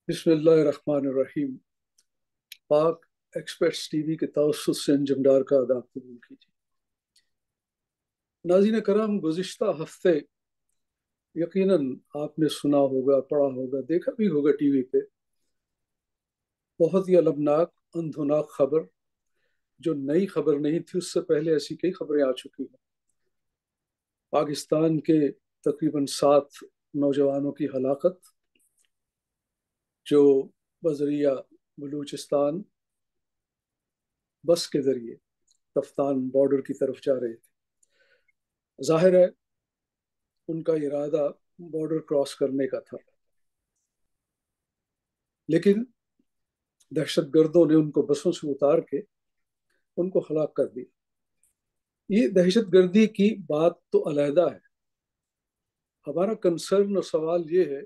बिस्मिल्लाहिर्रहमानिर्रहीम। पाक experts TV के तवस्सुस से अंजमदार का आदाब कबूल कीजिए। नाज़रीन करम, गुज़िश्ता हफ्ते यकीनन आपने सुना होगा, पढ़ा होगा, देखा भी होगा टीवी पे, बहुत ही अलमनाक अंधुनाक खबर, जो नई खबर नहीं थी। उससे पहले ऐसी कई खबरें आ चुकी हैं। पाकिस्तान के तकरीबन 7 नौजवानों की हलाकत, जो बजरिया बलूचिस्तान बस के जरिए तफ्तान बॉर्डर की तरफ जा रहे थे। जाहिर है उनका इरादा बॉर्डर क्रॉस करने का था, लेकिन दहशतगर्दों ने उनको बसों से उतार के उनको हलाक कर दिया। ये दहशतगर्दी की बात तो अलहदा है। हमारा कंसर्न और सवाल ये है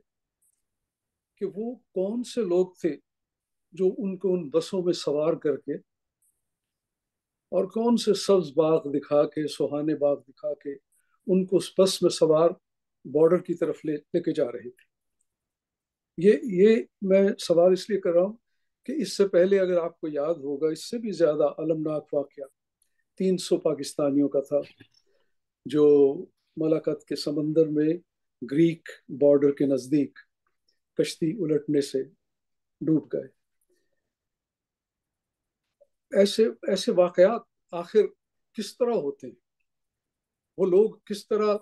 कि वो कौन से लोग थे जो उनको उन बसों में सवार करके और कौन से सब्ज बाग दिखा के, सुहाने बाग दिखा के उनको उस बस में सवार बॉर्डर की तरफ लेके जा रहे थे। ये मैं सवाल इसलिए कर रहा हूँ कि इससे पहले अगर आपको याद होगा, इससे भी ज्यादा अलमनाक वाकया 300 पाकिस्तानियों का था, जो मलाकत के समंदर में ग्रीक बॉर्डर के नजदीक कश्ती उलटने से डूब गए। ऐसे ऐसे वाकयात आखिर किस तरह होते हैं? वो लोग किस तरह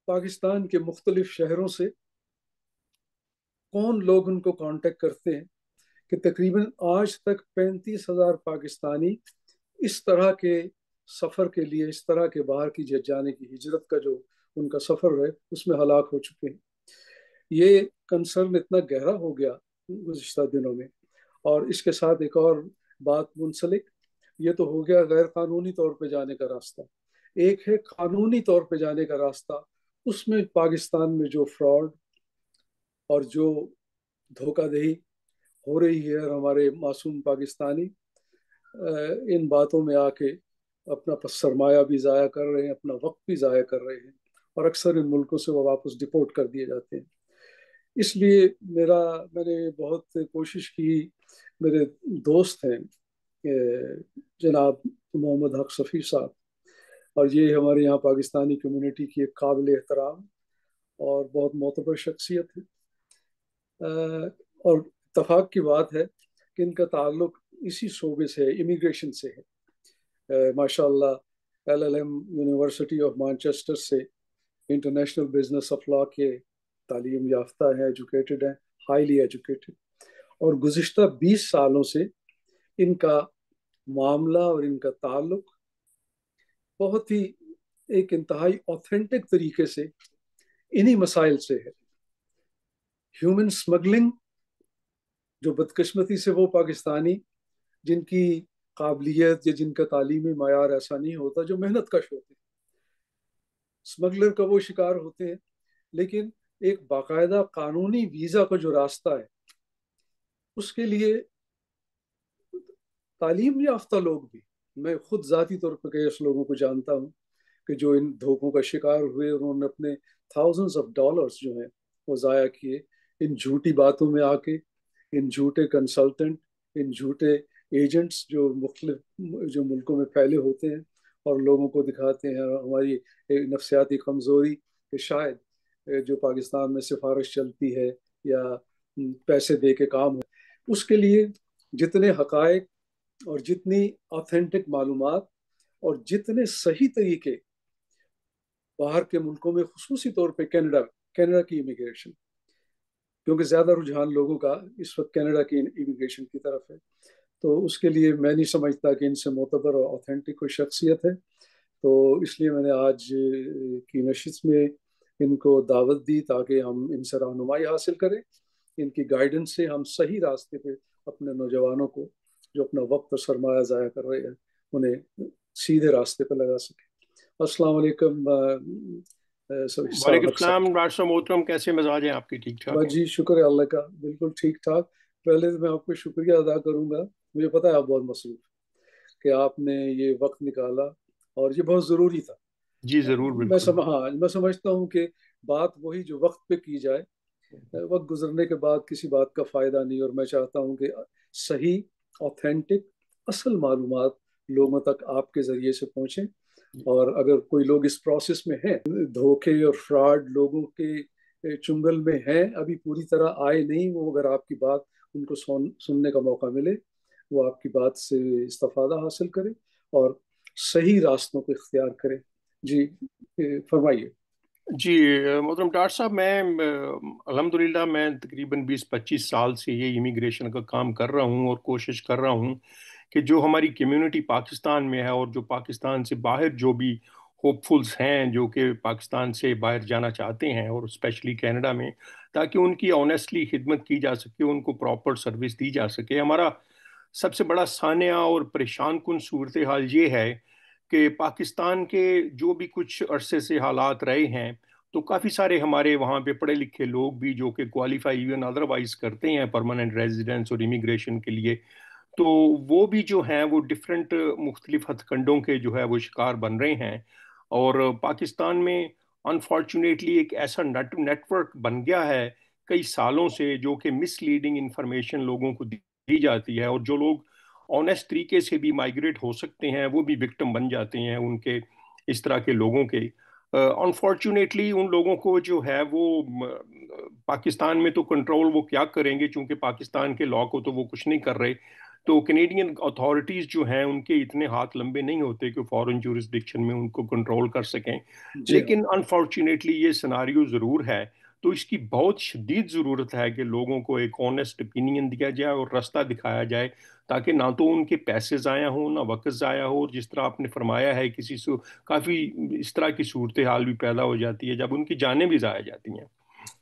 पाकिस्तान के मुख्तलिफ शहरों से, कौन लोग उनको कांटेक्ट करते हैं कि तकरीबन आज तक 35,000 पाकिस्तानी इस तरह के सफ़र के लिए, इस तरह के बाहर की जाने की हिजरत का जो उनका सफ़र है उसमें हलाक हो चुके हैं। ये कंसर्न इतना गहरा हो गया गुज़िश्ता दिनों में। और इसके साथ एक और बात मुंसलिक, ये तो हो गया गैर कानूनी तौर पे जाने का रास्ता। एक है कानूनी तौर पे जाने का रास्ता। उसमें पाकिस्तान में जो फ्रॉड और जो धोखाधड़ी हो रही है, और हमारे मासूम पाकिस्तानी इन बातों में आके अपना सरमाया भी ज़ाया कर रहे हैं, अपना वक्त भी ज़ाया कर रहे हैं, और अक्सर इन मुल्कों से वो वापस डिपोर्ट कर दिए जाते हैं। इसलिए मैंने बहुत कोशिश की। मेरे दोस्त हैं जनाब मोहम्मद हक सफ़ी साहब, और ये हमारे यहाँ पाकिस्तानी कम्युनिटी की एक काबिल एहतराम और बहुत मोतबर शख्सियत है। और इतफाक की बात है कि इनका ताल्लुक इसी शोबे से है, इमिग्रेशन से है। माशाल्लाह एलएलएम यूनिवर्सिटी ऑफ मैनचेस्टर से इंटरनेशनल बिजनेस ऑफ लॉ के तालीम याफ्ता है, एजुकेटेड है, हाईली एजुकेटेड। और गुज़िश्ता 20 सालों से इनका मामला और इनका ताल्लुक बहुत ही एक इंतहाई ऑथेंटिक तरीके से इन्हीं मसाइल से है। ह्यूमन स्मगलिंग, जो बदकिस्मती से वो पाकिस्तानी जिनकी काबिलियत या जिनका तालीमी मायार ऐसा नहीं होता, जो मेहनत कश होते हैं, स्मगलर का वो शिकार होते हैं। लेकिन एक बाकायदा कानूनी वीज़ा का जो रास्ता है, उसके लिए तालीम याफ्ता लोग भी, मैं खुद ज़ाती तौर पर कई ऐसे लोगों को जानता हूँ कि जो इन धोखों का शिकार हुए, उन्होंने अपने थाउजेंड्स ऑफ डॉलर्स जो हैं वो ज़ाया किए इन झूठी बातों में आके, इन झूठे कंसल्टेंट, इन झूठे एजेंट्स जो मुख्तलिफ जो मुल्कों में फैले होते हैं और लोगों को दिखाते हैं हमारी नफसियाती कमज़ोरी कि शायद जो पाकिस्तान में सिफारिश चलती है या पैसे दे के काम हो। उसके लिए जितने हकायक और जितनी ऑथेंटिक मालूमात और जितने सही तरीके बाहर के मुल्कों में, खसूसी तौर पे कनाडा कनाडा की इमिग्रेशन, क्योंकि ज़्यादा रुझान लोगों का इस वक्त कनाडा की इमिग्रेशन की तरफ है, तो उसके लिए मैं नहीं समझता कि इनसे मोतबर और ऑथेंटिक कोई शख्सियत है। तो इसलिए मैंने आज की नशिस्त में इनको दावत दी ताकि हम इनसे रहनुमाई हासिल करें, इनकी गाइडेंस से हम सही रास्ते पे अपने नौजवानों को जो अपना वक्त और सरमाया ज़ाया कर रहे हैं, उन्हें सीधे रास्ते पर लगा सकें। अस्सलाम वालेकुम वालेकुम हक सलाम। साहब। राष्ट्र मोहतरम, कैसे मिजाज हैं आपके? ठीक ठाक बस हैं? जी, शुक्र है अल्लाह का, बिल्कुल ठीक ठाक। पहले तो मैं आपको शुक्रिया अदा करूंगा। मुझे पता है आप बहुत मसरूफ कि आपने ये वक्त निकाला, और ये बहुत ज़रूरी था। जी जरूर, बिल्कुल। हाँ, मैं समझता हूँ कि बात वही जो वक्त पे की जाए, वक्त गुजरने के बाद किसी बात का फायदा नहीं। और मैं चाहता हूँ कि सही, ऑथेंटिक, असल मालूमात लोगों तक आपके जरिए से पहुंचे। और अगर कोई लोग इस प्रोसेस में हैं, धोखे और फ्रॉड लोगों के चुंगल में हैं, अभी पूरी तरह आए नहीं, वो अगर आपकी बात उनको सुनने का मौका मिले, वो आपकी बात से इस्तेफादा हासिल करें और सही रास्तों को इख्तियार करें। जी, फरमाइए। जी मोहतरम डॉक्टर साहब, मैं अल्हम्दुलिल्लाह मैं तकरीबन 20-25 साल से ये इमिग्रेशन का काम कर रहा हूँ और कोशिश कर रहा हूँ कि जो हमारी कम्युनिटी पाकिस्तान में है और जो पाकिस्तान से बाहर जो भी होपफुल्स हैं जो कि पाकिस्तान से बाहर जाना चाहते हैं और स्पेशली कनाडा में, ताकि उनकी ऑनेस्टली खिदमत की जा सके, उनको प्रॉपर सर्विस दी जा सके। हमारा सबसे बड़ा सान्या और परेशान कुन सूरत हाल ये है कि पाकिस्तान के जो भी कुछ अरसे से हालात रहे हैं, तो काफ़ी सारे हमारे वहाँ पे पढ़े लिखे लोग भी जो कि क्वालिफाई इवन अदरवाइज करते हैं परमानेंट रेजिडेंस और इमिग्रेशन के लिए, तो वो भी जो हैं वो डिफरेंट मुख्तलिफ हथकंडों के जो है वो शिकार बन रहे हैं। और पाकिस्तान में अनफॉर्चुनेटली एक ऐसा नेटवर्क बन गया है कई सालों से, जो कि मिसलीडिंग इंफॉर्मेशन लोगों को दी जाती है, और जो लोग ऑनेस्ट तरीके से भी माइग्रेट हो सकते हैं वो भी विक्टिम बन जाते हैं उनके, इस तरह के लोगों के। अनफॉर्चुनेटली उन लोगों को जो है वो पाकिस्तान में तो कंट्रोल वो क्या करेंगे, क्योंकि पाकिस्तान के लॉ को तो वो कुछ नहीं कर रहे। तो कैनेडियन अथॉरिटीज जो हैं उनके इतने हाथ लंबे नहीं होते कि फॉरेन जुरिस्डिक्शन में उनको कंट्रोल कर सकें। जी हाँ। लेकिन अनफॉर्चुनेटली ये सिनारियो ज़रूर है। तो इसकी बहुत शदीद ज़रूरत है कि लोगों को एक ऑनेस्ट ओपिनियन दिया जाए और रास्ता दिखाया जाए, ताकि ना तो उनके पैसे ज़ाया हो ना वक्त ज़ाया हो। और जिस तरह आपने फरमाया है, किसी से काफ़ी इस तरह की सूरत हाल भी पैदा हो जाती है जब उनकी जानें भी ज़ाया जाती हैं।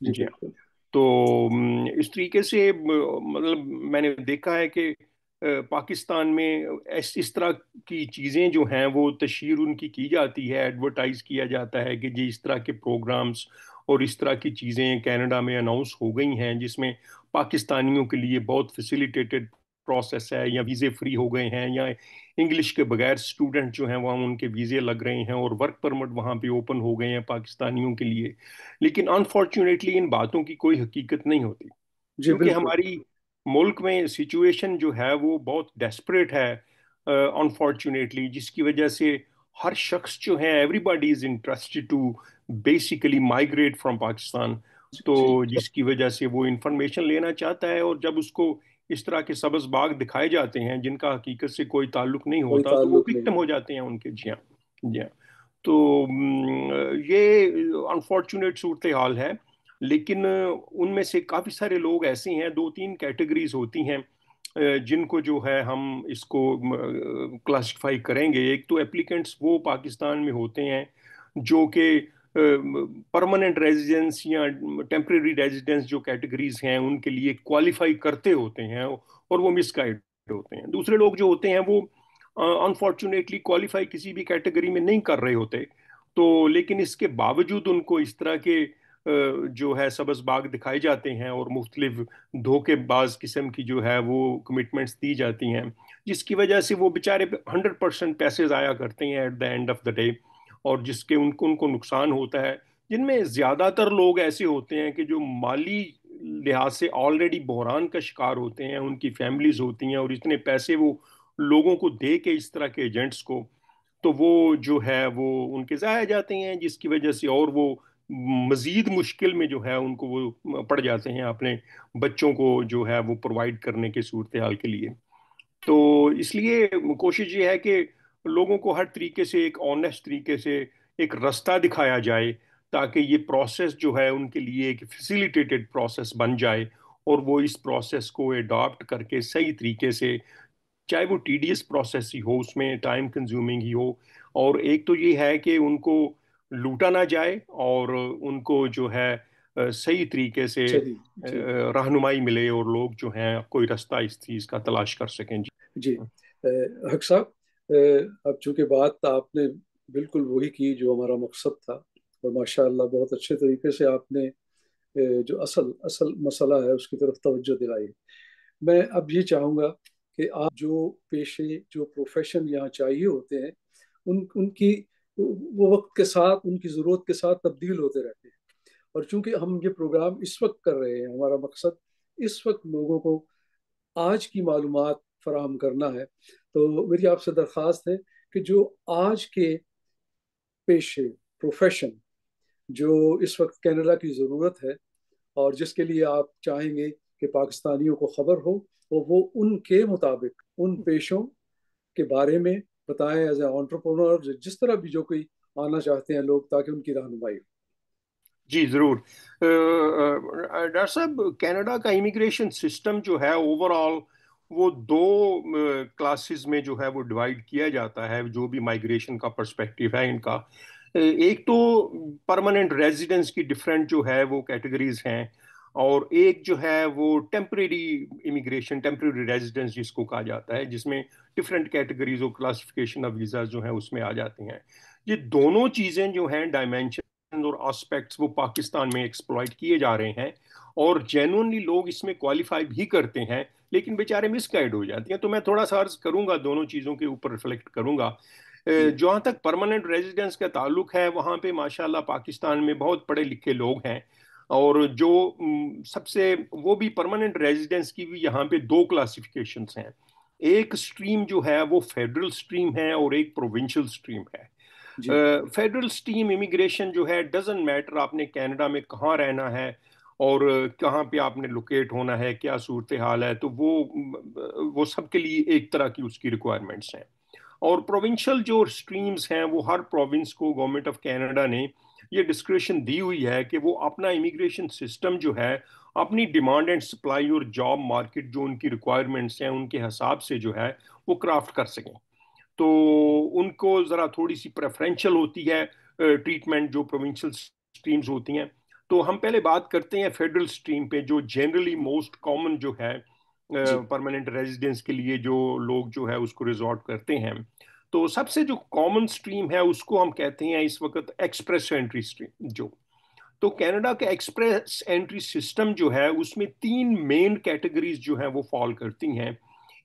जी जी हाँ। बिल्कुल। तो इस तरीके से मतलब मैंने देखा है कि पाकिस्तान में इस तरह की चीज़ें जो हैं वो तशहीर उनकी की जाती है, एडवर्टाइज किया जाता है कि जी इस तरह के प्रोग्राम्स और इस तरह की चीज़ें कनाडा में अनाउंस हो गई हैं, जिसमें पाकिस्तानियों के लिए बहुत फैसिलिटेटेड प्रोसेस है, या वीज़े फ्री हो गए हैं, या इंग्लिश के बगैर स्टूडेंट जो हैं वहाँ उनके वीज़े लग रहे हैं और वर्क परमिट वहाँ पे ओपन हो गए हैं पाकिस्तानियों के लिए। लेकिन अनफॉर्चुनेटली इन बातों की कोई हकीकत नहीं होती, जी क्योंकि बिल्कुल। हमारी मुल्क में सिचुएशन जो है वो बहुत डेस्परेट है अनफॉर्चुनेटली, जिसकी वजह से हर शख्स जो है, everybody is interested to basically migrate from Pakistan. तो जी, जिसकी वजह से वो इंफॉर्मेशन लेना चाहता है, और जब उसको इस तरह के सब्ज़ बाग दिखाए जाते हैं जिनका हकीकत से कोई ताल्लुक नहीं कोई होता, तो वो ताल्लुक नहीं विक्टिम है। हो जाते हैं उनके। जी हाँ। जी हाँ। तो ये अनफॉर्चुनेट सूरत हाल है। लेकिन उनमें से काफ़ी सारे लोग ऐसे हैं, दो तीन कैटेगरीज होती हैं जिनको जो है हम इसको क्लासिफाई करेंगे। एक तो एप्लीकेंट्स वो पाकिस्तान में होते हैं जो कि परमानेंट रेजिडेंस या टेम्परेरी रेजिडेंस जो कैटेगरीज हैं उनके लिए क्वालिफाई करते होते हैं, और वो मिसगाइड होते हैं। दूसरे लोग जो होते हैं वो अनफॉर्चुनेटली क्वालिफाई किसी भी कैटेगरी में नहीं कर रहे होते, तो लेकिन इसके बावजूद उनको इस तरह के जो है सबस बाग दिखाए जाते हैं और मुख्तलिफ धोखेबाज किस्म की जो है वो कमिटमेंट्स दी जाती हैं, जिसकी वजह से वो बेचारे 100% पैसे ज़ाया करते हैं at the end of the day, और जिसके उनको उनको नुकसान होता है। जिनमें ज़्यादातर लोग ऐसे होते हैं कि जो माली लिहाज से ऑलरेडी बहरान का शिकार होते हैं, उनकी फैमिलीज होती हैं, और इतने पैसे वो लोगों को दे के इस तरह के एजेंट्स को, तो वो जो है वो उनके ज़ाया जाते हैं, जिसकी वजह से और वो मजीद मुश्किल में जो है उनको वो पड़ जाते हैं अपने बच्चों को जो है वो प्रोवाइड करने के सूरत हाल के लिए। तो इसलिए कोशिश ये है कि लोगों को हर तरीके से एक ऑनेस्ट तरीके से एक रास्ता दिखाया जाए, ताकि ये प्रोसेस जो है उनके लिए एक फैसिलिटेटेड प्रोसेस बन जाए, और वो इस प्रोसेस को अडॉप्ट करके सही तरीके से, चाहे वो टीडीएस प्रोसेस ही हो, उसमें टाइम कंज्यूमिंग ही हो। और एक तो ये है कि उनको लूटा ना जाए, और उनको जो है सही तरीके से सही। जी। रहनुमाई मिले, और लोग जो हैं कोई रास्ता इस चीज़ का तलाश कर सकें। जी। जी, हक साहब, अब चूंकि बात आपने बिल्कुल वही की जो हमारा मकसद था, और माशाअल्लाह बहुत अच्छे तरीके से आपने जो असल असल मसला है उसकी तरफ तवज्जो दिलाई। मैं अब ये चाहूँगा कि आप जो पेशे, जो प्रोफेशन यहाँ चाहिए होते हैं, उनकी वो वक्त के साथ, उनकी ज़रूरत के साथ तब्दील होते रहते हैं। और चूंकि हम ये प्रोग्राम इस वक्त कर रहे हैं, हमारा मकसद इस वक्त लोगों को आज की मालूमात फराहम करना है, तो मेरी आपसे दरख्वास्त है कि जो आज के पेशे, प्रोफेशन, जो इस वक्त कनाडा की ज़रूरत है और जिसके लिए आप चाहेंगे कि पाकिस्तानियों को खबर हो, वो उनके मुताबिक उन पेशों के बारे में बताएं एज ए एंटरप्रेन्योर, जिस तरह भी जो कोई आना चाहते हैं लोग, ताकि उनकी रहनुमाई हो। जी ज़रूर। डॉक्टर साहब, कनाडा का इमिग्रेशन सिस्टम जो है ओवरऑल वो दो क्लासेस में जो है वो डिवाइड किया जाता है, जो भी माइग्रेशन का पर्सपेक्टिव है इनका। एक तो परमानेंट रेजिडेंस की डिफरेंट जो है वो कैटेगरीज हैं, और एक जो है वो टेम्परेरी इमिग्रेशन, टेम्परेरी रेजिडेंस जिसको कहा जाता है, जिसमें डिफरेंट कैटेगरीज और क्लासिफिकेशन ऑफ वीज़ा जो है उसमें आ जाती हैं। ये दोनों चीज़ें जो हैं, डायमेंशन और एस्पेक्ट्स, वो पाकिस्तान में एक्सप्लॉइट किए जा रहे हैं, और जेन्युइनली लोग इसमें क्वालिफाई भी करते हैं, लेकिन बेचारे मिसगाइड हो जाती हैं। तो मैं थोड़ा सा अर्ज करूंगा, दोनों चीज़ों के ऊपर रिफ्लेक्ट करूंगा। जी जहाँ तक परमानेंट रेजिडेंस का ताल्लुक है, वहाँ पे माशाल्लाह पाकिस्तान में बहुत पढ़े लिखे लोग हैं, और जो सबसे, वो भी परमानेंट रेजिडेंस की भी यहाँ पे दो क्लासिफिकेशंस हैं। एक स्ट्रीम जो है वो फेडरल स्ट्रीम है, और एक प्रोविंशियल स्ट्रीम है। जी फेडरल स्ट्रीम इमिग्रेशन जो है, डजेंट मैटर आपने कनाडा में कहाँ रहना है और कहाँ पे आपने लोकेट होना है, क्या सूरत हाल है, तो वो सबके लिए एक तरह की उसकी रिक्वायरमेंट्स हैं। और प्रोविंशियल जो स्ट्रीम्स हैं, वो हर प्रोविंस को गवर्नमेंट ऑफ कनाडा ने ये डिस्क्रिप्शन दी हुई है कि वो अपना इमिग्रेशन सिस्टम जो है अपनी डिमांड एंड सप्लाई और जॉब मार्केट जो उनकी रिक्वायरमेंट्स हैं उनके हिसाब से जो है वो क्राफ्ट कर सकें। तो उनको ज़रा थोड़ी सी प्रेफरेंशियल होती है ट्रीटमेंट जो प्रोविंशियल स्ट्रीम्स होती हैं। तो हम पहले बात करते हैं फेडरल स्ट्रीम पे, जो जनरली मोस्ट कॉमन जो है जी परमानेंट रेजिडेंस के लिए जो लोग जो है उसको रिजॉर्ट करते हैं। तो सबसे जो कॉमन स्ट्रीम है उसको हम कहते हैं इस वक्त एक्सप्रेस एंट्री स्ट्रीम। जो तो कनाडा का एक्सप्रेस एंट्री सिस्टम जो है उसमें तीन मेन कैटेगरीज जो है वो फॉल करती हैं।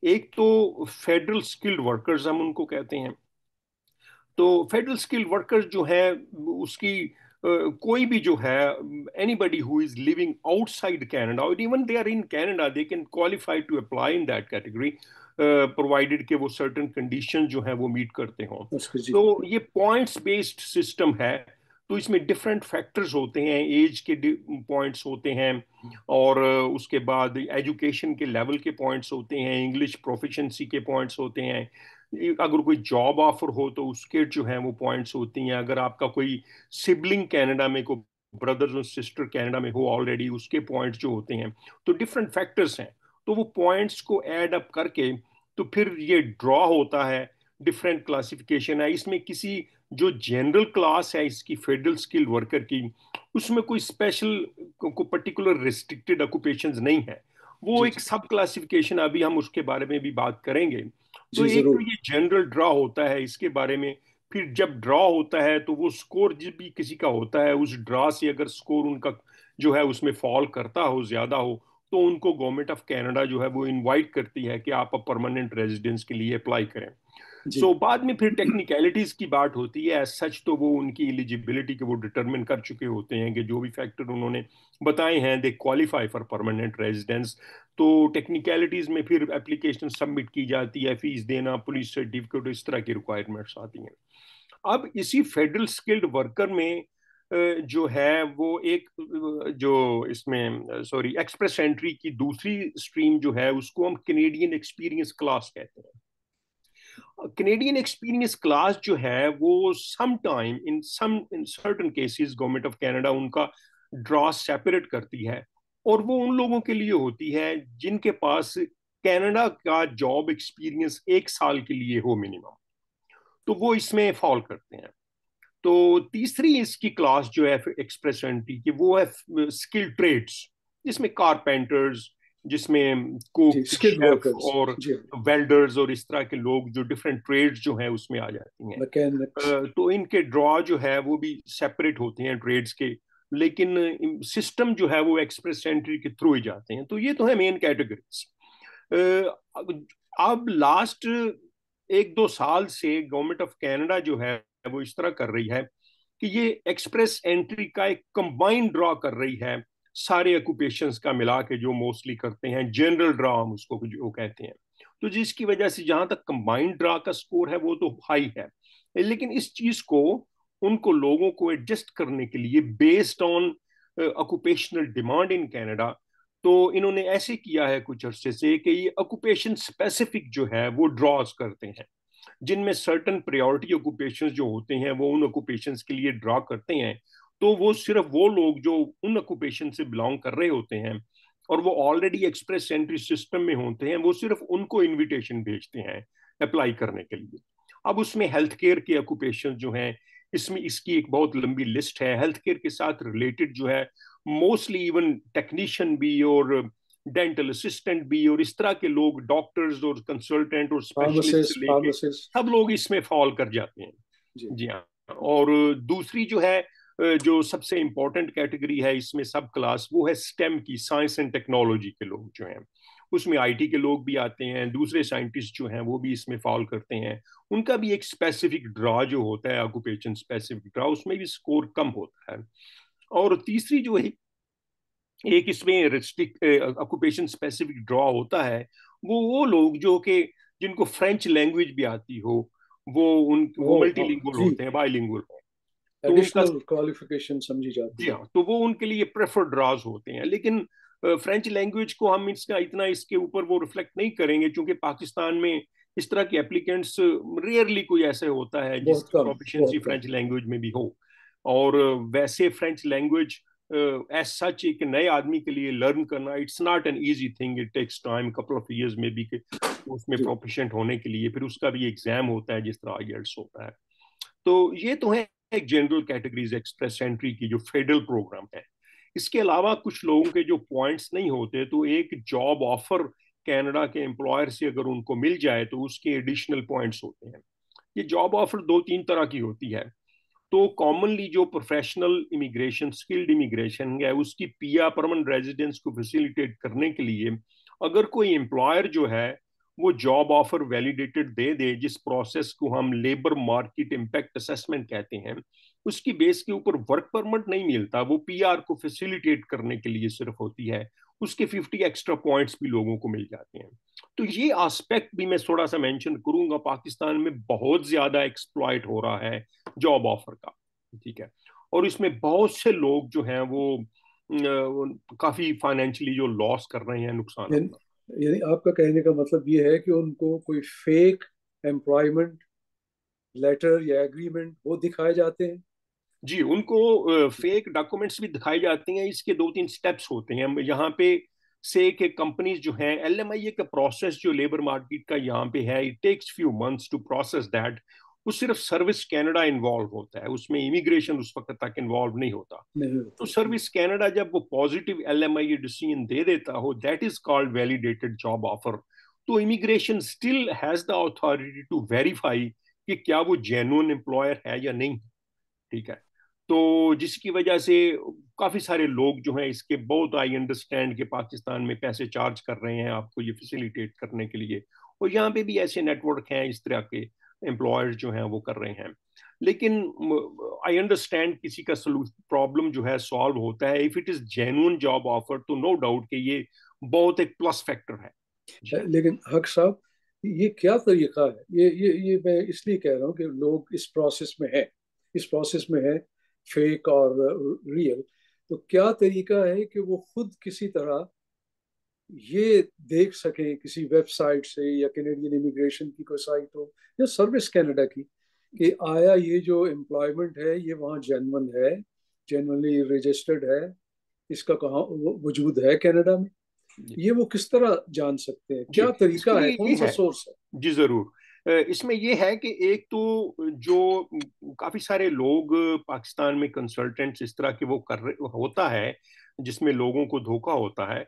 एक तो फेडरल स्किल्ड वर्कर्स हम उनको कहते हैं। तो फेडरल स्किल्ड वर्कर्स जो है उसकी कोई भी जो है, anybody who is living outside Canada और even they are in Canada, they can qualify to apply in that category, provided के वो सर्टन कंडीशन जो है वो मीट करते हों। उसके जी तो ये पॉइंट्स बेस्ड सिस्टम है। तो इसमें डिफरेंट फैक्टर्स होते हैं, एज के पॉइंट्स होते हैं, और उसके बाद एजुकेशन के लेवल के पॉइंट्स होते हैं, इंग्लिश प्रोफिशिएंसी के पॉइंट्स होते हैं, अगर कोई जॉब ऑफर हो तो उसके जो है वो पॉइंट्स होती हैं, अगर आपका कोई सिबलिंग कनाडा में, को ब्रदर्स और सिस्टर कनाडा में हो ऑलरेडी, उसके पॉइंट्स जो होते हैं। तो डिफरेंट फैक्टर्स हैं। तो वो पॉइंट्स को ऐड अप करके तो फिर ये ड्रॉ होता है। डिफरेंट क्लासिफिकेशन है इसमें। किसी जो जनरल क्लास है इसकी फेडरल स्किल वर्कर की, उसमें कोई स्पेशल को पर्टिकुलर रिस्ट्रिक्टेड ऑक्यूपेशंस नहीं है। वो जी एक जी सब क्लासिफिकेशन, अभी हम उसके बारे में भी बात करेंगे। तो जी एक तो जरूर। ये जनरल ड्रॉ होता है इसके बारे में। फिर जब ड्रॉ होता है तो वो स्कोर जब भी किसी का होता है, उस ड्रॉ से अगर स्कोर उनका जो है उसमें फॉल करता हो, ज्यादा हो, तो उनको गवर्नमेंट ऑफ कनाडा जो है वो इनवाइट करती है कि आप परमानेंट रेजिडेंस के लिए अप्लाई करें। जी बाद में फिर टेक्निकलिटीज की बात होती है। एज सच तो वो उनकी एलिजिबिलिटी के वो डिटरमिन कर चुके होते हैं कि जो भी फैक्टर उन्होंने बताए हैं, they qualify for permanent residence. तो टेक्निकलिटीज में फिर एप्लीकेशन सबमिट की जाती है, फीस देना, पुलिस सर्टिफिकेट, इस तरह की रिक्वायरमेंट्स आती हैं। अब इसी फेडरल स्किल्ड वर्कर में जो है वो एक जो इसमें सॉरी एक्सप्रेस एंट्री की दूसरी स्ट्रीम जो है उसको हम कैनेडियन एक्सपीरियंस क्लास कहते हैं। कैनेडियन एक्सपीरियंस क्लास जो है वो some time in certain cases government of Canada उनका ड्रॉ सेपरेट करती है, और वो उन लोगों के लिए होती है जिनके पास कनाडा का जॉब एक्सपीरियंस 1 साल के लिए हो मिनिमम। तो वो इसमें फॉल करते हैं। तो तीसरी इसकी क्लास जो है एक्सप्रेस एंट्री की, वो है स्किल ट्रेड्स, जिसमें कारपेंटर्स, जिसमें जी कुक, स्किल्ड शेफ वर्कर्स। और जी वेल्डर्स और इस तरह के लोग जो डिफरेंट ट्रेड्स जो हैं उसमें आ जाती हैं। मैकेनिक्स। तो इनके ड्रॉ जो है वो भी सेपरेट होते हैं ट्रेड्स के, लेकिन सिस्टम जो है वो एक्सप्रेस एंट्री के थ्रू ही जाते हैं। तो ये तो है मेन कैटेगरीज। अब लास्ट 1-2 साल से गवर्नमेंट ऑफ कनाडा जो है वो इस तरह कर रही है कि ये एक्सप्रेस एंट्री का एक कंबाइंड ड्रॉ कर रही है सारे ऑक्यूपेशंस का मिला के, जो मोस्टली करते हैं जनरल ड्रॉ हम उसको जो कहते हैं। तो जिसकी वजह से जहां तक कंबाइंड ड्रॉ का स्कोर है वो तो हाई है, लेकिन इस चीज को उनको लोगों को एडजस्ट करने के लिए based on occupational demand in Canada, तो इन्होंने ऐसे किया है कुछ अरसे से कि ये ऑक्यूपेशन स्पेसिफिक जो है वो ड्रॉज करते हैं, जिनमें सर्टन प्रायोरिटी ऑक्यूपेशंस जो होते हैं वो उन ऑक्यूपेशंस के लिए ड्रॉ करते हैं। तो वो सिर्फ वो लोग जो उन ऑक्यूपेशन से बिलोंग कर रहे होते हैं और वो ऑलरेडी एक्सप्रेस एंट्री सिस्टम में होते हैं, वो सिर्फ उनको इनविटेशन भेजते हैं अप्लाई करने के लिए। अब उसमें हेल्थ केयर के ऑक्यूपेशन जो हैं, इसमें इसकी एक बहुत लंबी लिस्ट है। हेल्थ केयर के साथ रिलेटेड जो है मोस्टली इवन टेक्नीशियन भी और डेंटल असिस्टेंट भी और इस तरह के लोग, डॉक्टर्स और कंसल्टेंट और स्पेशलिस्ट से फार्मासिस्ट लेके फार्मासिस्ट। सब लोग इसमें फॉल कर जाते हैं। जी। जी हाँ। और दूसरी जो है, जो सबसे इंपॉर्टेंट कैटेगरी है इसमें सब क्लास, वो है स्टेम की, साइंस एंड टेक्नोलॉजी के लोग जो हैं। उसमें आईटी के लोग भी आते हैं, दूसरे साइंटिस्ट जो हैं वो भी इसमें फॉल करते हैं। उनका भी एक स्पेसिफिक ड्रा जो होता है, ऑक्यूपेशन स्पेसिफिक ड्रा, उसमें भी स्कोर कम होता है। और तीसरी जो है, एक इसमें रिस्ट्रिक्ट ऑक्यूपेशन स्पेसिफिक ड्रॉ होता है, वो लोग जो कि जिनको फ्रेंच लैंग्वेज भी आती हो, वो ओ हाँ मल्टीलिंगुअल जी, होते हैं, बाइलिंगुअल हैं। तो उनका, एडिशनल क्वालिफिकेशन समझी जी जाती है। हाँ, तो वो उनके लिए प्रेफर्ड ड्राज होते हैं। लेकिन फ्रेंच लैंग्वेज को हम इसका इतना इसके ऊपर वो रिफ्लेक्ट नहीं करेंगे, क्योंकि पाकिस्तान में इस तरह के एप्लीकेंट्स रेयरली कोई ऐसे होता है बहुत जिसकी कम, प्रोफिशिएंसी बहुत कम। फ्रेंच लैंग्वेज में भी हो। और वैसे फ्रेंच लैंग्वेज एज सच एक नए आदमी के लिए लर्न करना, it's not an easy thing, it takes time, couple of years में भी कि उसमें जी। प्रोफिशिएंट होने के लिए फिर उसका भी एग्जाम होता है जिस तरह आईएलटीएस होता है। तो ये तो है एक जनरल कैटेगरीज एक्सप्रेस एंट्री की जो फेडरल प्रोग्राम है। इसके अलावा कुछ लोगों के जो पॉइंट्स नहीं होते, तो एक जॉब ऑफर कनाडा के एम्प्लॉयर से अगर उनको मिल जाए तो उसके एडिशनल पॉइंट्स होते हैं। ये जॉब ऑफर दो तीन तरह की होती है। तो कॉमनली जो प्रोफेशनल इमिग्रेशन, स्किल्ड इमिग्रेशन है, उसकी पीआर परमानेंट रेजिडेंस को फैसिलिटेट करने के लिए अगर कोई एम्प्लॉयर जो है वो जॉब ऑफर वैलिडेटेड दे दे, जिस प्रोसेस को हम लेबर मार्केट इम्पैक्ट असेसमेंट कहते हैं, उसकी बेस के ऊपर वर्क परमिट नहीं मिलता, वो पीआर को फैसिलिटेट करने के लिए सिर्फ होती है, उसके 50 एक्स्ट्रा पॉइंट्स भी लोगों को मिल जाते हैं। तो ये एस्पेक्ट भी मैं थोड़ा सा मेंशन करूंगा, पाकिस्तान में बहुत ज्यादा एक्सप्लॉइट हो रहा है जॉब ऑफर का। ठीक है। और इसमें बहुत से लोग जो हैं वो काफी फाइनेंशियली जो लॉस कर रहे हैं, नुकसान अपना। यानी आपका कहने का मतलब ये है कि उनको कोई फेक एम्प्लॉयमेंट लेटर या एग्रीमेंट वो दिखाए जाते हैं। जी, उनको फेक डॉक्यूमेंट्स भी दिखाई जाती हैं। इसके दो तीन स्टेप्स होते हैं यहाँ पे। से कि कंपनीज जो हैं, एलएमआईए का प्रोसेस जो लेबर मार्केट का यहाँ पे है, it takes few months to process that. वो सिर्फ सर्विस कनाडा इन्वॉल्व होता है, उसमें इमिग्रेशन उस वक्त तक इन्वॉल्व नहीं होता। नहीं तो होती। सर्विस कनाडा जब वो पॉजिटिव एलएमआईए डिसीजन दे देता हो, that is called validated job offer. तो immigration still has the authority to verify कि क्या वो जेन्युइन एम्प्लॉयर है या नहीं। ठीक है। तो जिसकी वजह से काफी सारे लोग जो हैं इसके, बहुत आई अंडरस्टैंड कि पाकिस्तान में पैसे चार्ज कर रहे हैं आपको ये फैसिलिटेट करने के लिए, और यहाँ पे भी ऐसे नेटवर्क हैं, इस तरह के एम्प्लॉयर्स जो हैं वो कर रहे हैं। लेकिन आई अंडरस्टैंड किसी का प्रॉब्लम जो है सॉल्व होता है if it is genuine job offer, तो नो डाउट कि ये बहुत एक प्लस फैक्टर है। जी हाँ। लेकिन हक साहब, ये क्या तरीका है? ये मैं इसलिए कह रहा हूँ कि लोग इस प्रोसेस में है, इस प्रोसेस में है, फेक और रियल। तो क्या तरीका है कि वो खुद किसी तरह ये देख सकें किसी वेबसाइट से, या कैनेडियन इमिग्रेशन की कोई साइट हो या सर्विस कनाडा की, कि आया ये जो एम्प्लॉयमेंट है ये वहाँ जेन्युइन है, जेन्युइनली रजिस्टर्ड है, इसका कहाँ वजूद है कनाडा में? जी ये वो किस तरह जान सकते हैं? जी, क्या इसके तरीका है, लिए कौन ये सा है। सोर्स है? जी जरूर। इसमें यह है कि एक तो जो काफी सारे लोग पाकिस्तान में कंसल्टेंट्स इस तरह के वो कर रहे होता है, जिसमें लोगों को धोखा होता है।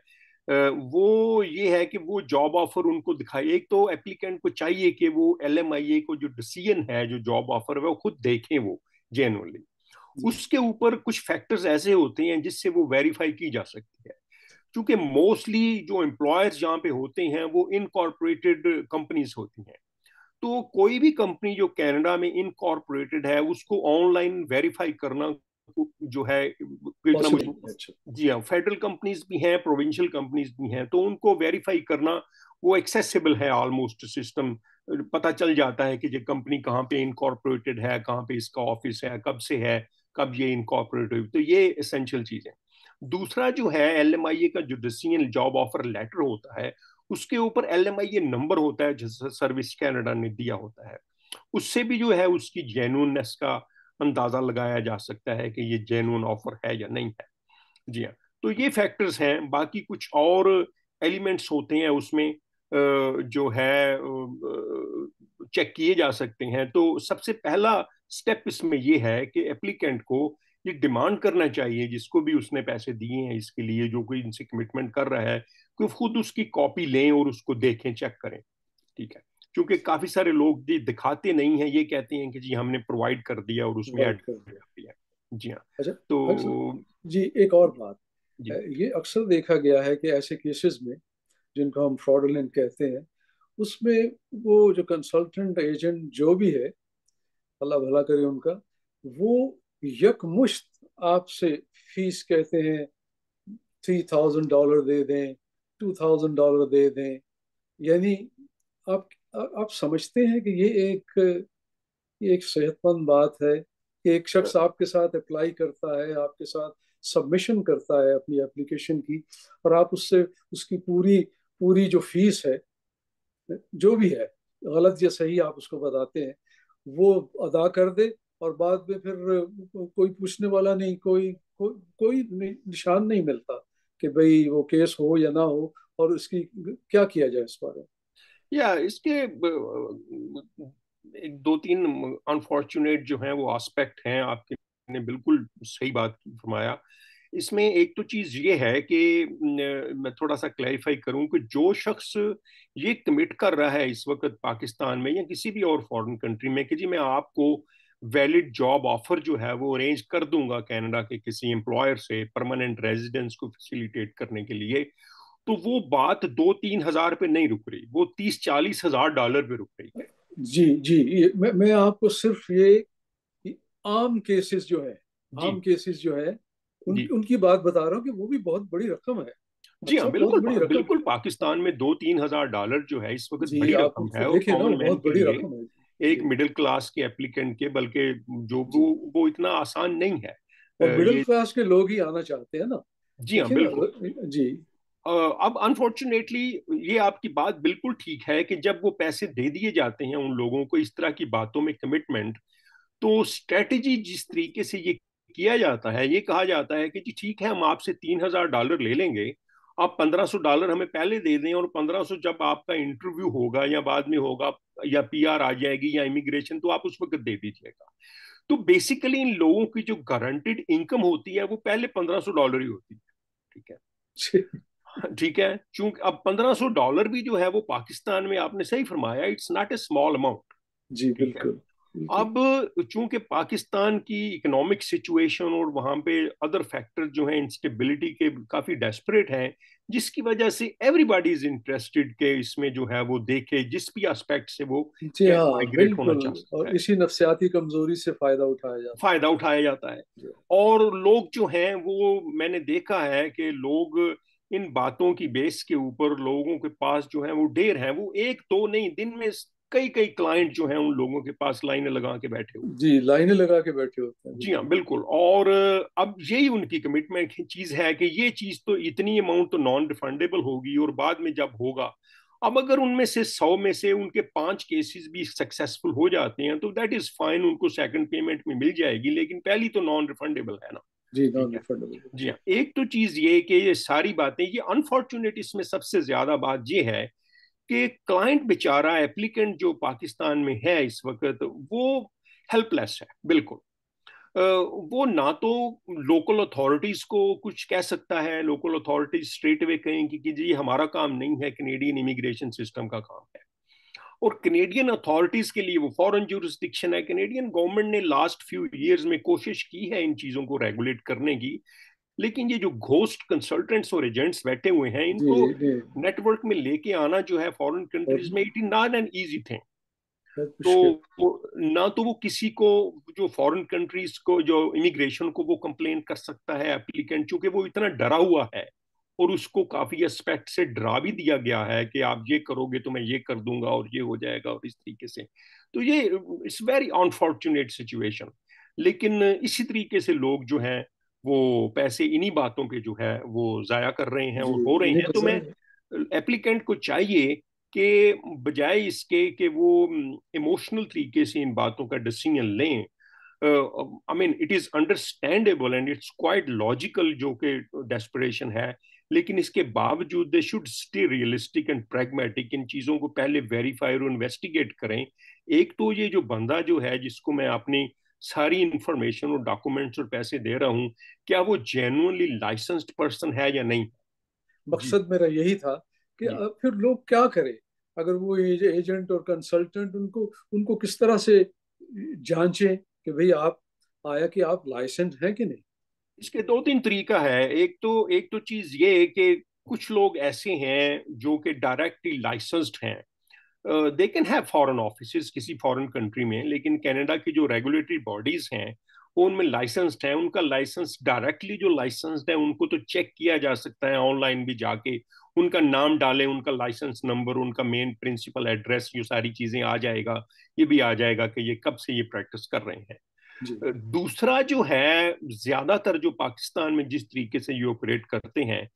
वो ये है कि वो जॉब ऑफर उनको दिखाए। एक तो एप्लीकेंट को चाहिए कि वो एलएमआईए को जो डिसीजन है, जो जॉब ऑफर है, वो खुद देखें वो जेन्युइनली। जी। उसके ऊपर कुछ फैक्टर्स ऐसे होते हैं जिससे वो वेरीफाई की जा सकती है। क्योंकि मोस्टली जो एम्प्लॉयर्स यहाँ पे होते हैं वो इनकॉर्पोरेटेड कंपनीज होती हैं। तो कोई भी कंपनी जो कनाडा में इनकॉर्पोरेटेड है उसको ऑनलाइन वेरीफाई करना जो है इतना पॉसिबल मुश्किल। है। अच्छा। जी हाँ, फेडरल कंपनीज भी हैं, प्रोविंशियल कंपनीज भी हैं, तो उनको वेरीफाई करना वो एक्सेसिबल है ऑलमोस्ट सिस्टम। पता चल जाता है कि ये कंपनी कहाँ पे इनकॉर्पोरेटेड है, कहाँ पे इसका ऑफिस है, कब से है, कब ये इनकॉर्पोरेट हुई। तो ये एसेंशियल चीज है। दूसरा जो है LMIA का जो डिसीजन जॉब ऑफर लेटर होता है, उसके ऊपर LMIA नंबर होता है जैसे सर्विस कनाडा ने दिया होता है। उससे भी जो है उसकी जेन्युइननेस का अंदाजा लगाया जा सकता है कि ये जेन्युइन ऑफर है या नहीं है। जी हाँ। तो ये फैक्टर्स हैं, बाकी कुछ और एलिमेंट्स होते हैं उसमें जो है चेक किए जा सकते हैं। तो सबसे पहला स्टेप इसमें ये है कि एप्लीकेंट को ये डिमांड करना चाहिए, जिसको भी उसने पैसे दिए हैं इसके लिए, जो कोई इनसे कमिटमेंट कर रहा है, कि खुद उसकी कॉपी लें और उसको देखें, चेक करें। ठीक है। क्योंकि काफी सारे लोग ये दिखाते नहीं हैं, ये कहते हैं कि जी हमने प्रोवाइड कर दिया और उसमें प्रोवाइड ऐड कर कर दिया। दिया। जी हाँ। अच्छा। अक्सर, तो जी एक और बात जी है, ये अक्सर देखा गया है कि ऐसे केसेस में जिनको हम फ्रॉडुलेंट कहते हैं, उसमें वो जो कंसल्टेंट एजेंट जो भी है, अल्लाह भला करे उनका, वो यकमुश्त आपसे फीस कहते हैं, $3,000 दे दें, $2,000 दे दें। यानी आप आप समझते हैं कि ये एक सेहतमंद बात है कि एक शख्स आपके साथ अप्लाई करता है, आपके साथ सबमिशन करता है अपनी एप्लीकेशन की, और आप उससे उसकी पूरी पूरी जो फीस है, जो भी है, गलत या सही आप उसको बताते हैं, वो अदा कर दे, और बाद में फिर कोई पूछने वाला नहीं, कोई निशान नहीं मिलता कि भाई वो केस हो या ना हो, और उसकी क्या किया जाए इस बारे में। या इसके एक दो तीन अनफॉर्चुनेट जो हैं वो एस्पेक्ट हैं, आपने बिल्कुल सही बात फरमाया। इसमें एक तो चीज ये है कि मैं थोड़ा सा क्लैरिफाई करूं कि जो शख्स ये कमिट कर रहा है इस वक्त पाकिस्तान में या किसी भी और फॉरेन कंट्री में कि जी मैं आपको वैलिड जॉब ऑफर जो है वो अरेंज कर दूंगा कनाडा के किसी एम्प्लॉयर से परमानेंट रेजिडेंस को फैसिलिटेट करने के लिए, तो वो बात 2-3 हजार पे नहीं रुक रही, वो 30-40 हजार डॉलर पे रुक रही है। जी जी, मैं आपको सिर्फ ये आम केसेस जो है, जी आम केसेस जो है, जी उनकी बात बता रहा हूँ कि वो भी बहुत बड़ी रकम है। जी अच्छा, हाँ, बहुत बिल्कुल बड़ी रकम बिल्कुल है। पाकिस्तान में 2-3 हजार डॉलर जो है इस वक्त जी, बड़ी आप रकम उसको है, और देखें ना, वो कॉमन मैन बहुत के बड़ी लिए, रकम है। एक जी मिडिल क्लास के एप्लीकेंट के, बल्कि जो जी। वो इतना आसान नहीं है। और मिडिल ये क्लास के लोग ही आना चाहते हैं ना। जी हाँ देखिए ना। बिल्कुल। जी अब अनफॉर्चुनेटली ये आपकी बात बिल्कुल ठीक है कि जब वो पैसे दे दिए जाते हैं उन लोगों को इस तरह की बातों में कमिटमेंट, तो स्ट्रेटजी जिस तरीके से ये किया जाता है, ये कहा जाता है कि जी ठीक है हम आपसे 3,000 डॉलर ले लेंगे, आप 1,500 डॉलर हमें पहले दे दें, और 1,500 जब आपका इंटरव्यू होगा या बाद में होगा, या PR आ जाएगी या इमिग्रेशन, तो आप उस वक्त दे दीजिएगा। तो बेसिकली इन लोगों की जो गारंटेड इनकम होती है वो पहले 1,500 डॉलर ही होती है। ठीक है। जी ठीक है, चूंकि अब 1,500 डॉलर भी जो है वो पाकिस्तान में, आपने सही फरमाया, it's not a small amount. जी, ठीक है। बिल्कुल बिल्कुल। अब चूंकि पाकिस्तान की इकोनॉमिक सिचुएशन और वहां पे अदर फैक्टर जो है इंस्टेबिलिटी के काफी डेस्परेट हैं, जिसकी वजह से एवरीबॉडी इज इंटरेस्टेड के इसमें जो है वो देखे जिस भी एस्पेक्ट से वो जी हाँ, माइग्रेट होना बिल्कुल। चाह सकता और है, इसी नफ्सियाती कमजोरी से फायदा उठाया जाता फायदा उठाया जाता है। है। और लोग जो हैं वो, मैंने देखा है कि लोग इन बातों की बेस के ऊपर, लोगों के पास जो है वो ढेर है, वो एक दो नहीं, दिन में कई कई क्लाइंट जो हैं उन लोगों के पास लाइनें लगा के बैठे हुए। जी, लाइनें लगा के बैठे होते हैं, जी हाँ बिल्कुल। बिल्कुल। और अब यही उनकी कमिटमेंट चीज है कि ये चीज तो इतनी अमाउंट तो नॉन रिफंडेबल होगी, और बाद में जब होगा, अब अगर उनमें से 100 में से उनके 5 केसेस भी सक्सेसफुल हो जाते हैं तो दैट इज फाइन, उनको सेकंड पेमेंट में मिल जाएगी, लेकिन पहली तो नॉन रिफंडेबल है ना। जी, ठीक नॉन है। रिफंडेबल। जी जी हाँ, एक तो चीज ये कि ये सारी बातें, ये अनफॉर्चुनेट इसमें सबसे ज्यादा बात ये है कि क्लाइंट बेचारा, एप्लीकेंट जो पाकिस्तान में है इस वक्त, वो हेल्पलेस है बिल्कुल। वो ना तो लोकल अथॉरिटीज को कुछ कह सकता है, लोकल अथॉरिटीज स्ट्रेट अवे कहेंगी कि जी हमारा काम नहीं है, कनेडियन इमिग्रेशन सिस्टम का काम है। और कनेडियन अथॉरिटीज के लिए वो फॉरेन जुरिस्डिक्शन है। कनेडियन गवर्नमेंट ने लास्ट फ्यू इयर्स में कोशिश की है इन चीजों को रेगुलेट करने की, लेकिन ये जो घोस्ट कंसल्टेंट्स और एजेंट्स बैठे हुए हैं, जी इनको जी। नेटवर्क में लेके आना जो है फॉरेन और कंट्रीज में, it is not an easy thing. बहुत मुश्किल। तो ना तो वो किसी को, जो फॉरेन कंट्रीज को, जो इमिग्रेशन को वो कंप्लेन कर सकता है एप्लीकेंट, चूंकि वो इतना डरा हुआ है और उसको काफी एस्पेक्ट से डरा भी दिया गया है कि आप ये करोगे तो मैं ये कर दूंगा और ये हो जाएगा और इस तरीके से। तो ये इट्स वेरी अनफॉर्चुनेट सिचुएशन। लेकिन इसी तरीके से लोग जो हैं वो पैसे इन्हीं बातों पे जो है वो जाया कर रहे हैं जी, और हो रहे इन्हीं हैं। का तो मैं सर। एप्लीकेंट को चाहिए कि बजाय इसके कि वो इमोशनल तरीके से इन बातों का डिसीजन लें, I mean it is understandable and it's quite logical जो कि डेस्परेशन है, लेकिन इसके बावजूद they should stay realistic and pragmatic. इन चीजों को पहले वेरीफाई और इन्वेस्टिगेट करें। एक तो ये जो बंदा जो है जिसको मैं अपनी सारी इंफॉर्मेशन और डॉक्यूमेंट्स और पैसे दे रहा हूँ, क्या वो जेन्युइनली लाइसेंस्ड पर्सन है या नहीं। जी। मकसद मेरा यही था कि जी। फिर लोग क्या करें, अगर वो एजेंट और कंसल्टेंट उनको उनको किस तरह से जांचें कि भाई आप आया कि आप लाइसेंस हैं कि नहीं। इसके दो तीन तरीका है। एक तो चीज ये कि कुछ लोग ऐसे हैं जो कि डायरेक्टली लाइसेंस्ड हैं। They can have foreign offices किसी फॉरेन कंट्री में, लेकिन कनाडा की जो रेगुलेटरी बॉडीज हैं वो उनमें लाइसेंस्ड हैं। उनका लाइसेंस डायरेक्टली जो लाइसेंस्ड है उनको तो चेक किया जा सकता है ऑनलाइन भी जाके। उनका नाम डालें, उनका लाइसेंस नंबर, उनका मेन प्रिंसिपल एड्रेस, ये सारी चीजें आ जाएगा। ये भी आ जाएगा कि ये कब से ये प्रैक्टिस कर रहे हैं। जी। दूसरा जो है, ज्यादातर जो पाकिस्तान में जिस तरीके से ये ऑपरेट करते हैं,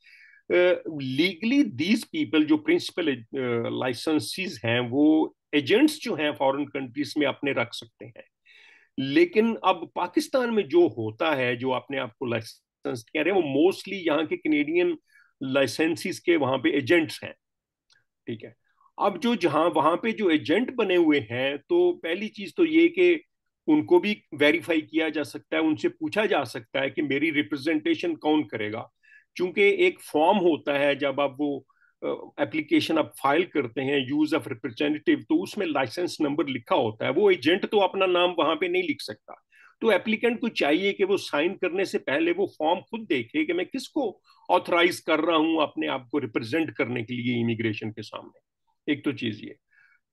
लीगली दीज पीपल जो प्रिंसिपल लाइसेंसीज हैं वो एजेंट्स जो हैं फॉरेन कंट्रीज में अपने रख सकते हैं। लेकिन अब पाकिस्तान में जो होता है, जो अपने आप को लाइसेंस कह रहे हैं, वो मोस्टली यहाँ के कैनेडियन लाइसेंसीज के वहां पे एजेंट्स हैं। ठीक है। अब जो जहां वहां पे जो एजेंट बने हुए हैं, तो पहली चीज तो ये कि उनको भी वेरीफाई किया जा सकता है, उनसे पूछा जा सकता है कि मेरी रिप्रेजेंटेशन कौन करेगा। चूंकि एक फॉर्म होता है जब आप वो एप्लीकेशन आप फाइल करते हैं यूज ऑफ रिप्रेजेंटेटिव, तो उसमें लाइसेंस नंबर लिखा होता है। वो एजेंट तो अपना नाम वहां पे नहीं लिख सकता। तो एप्लीकेंट को चाहिए कि वो साइन करने से पहले वो फॉर्म खुद देखे कि मैं किसको ऑथराइज कर रहा हूं अपने आप को रिप्रेजेंट करने के लिए इमिग्रेशन के सामने। एक तो चीज ये।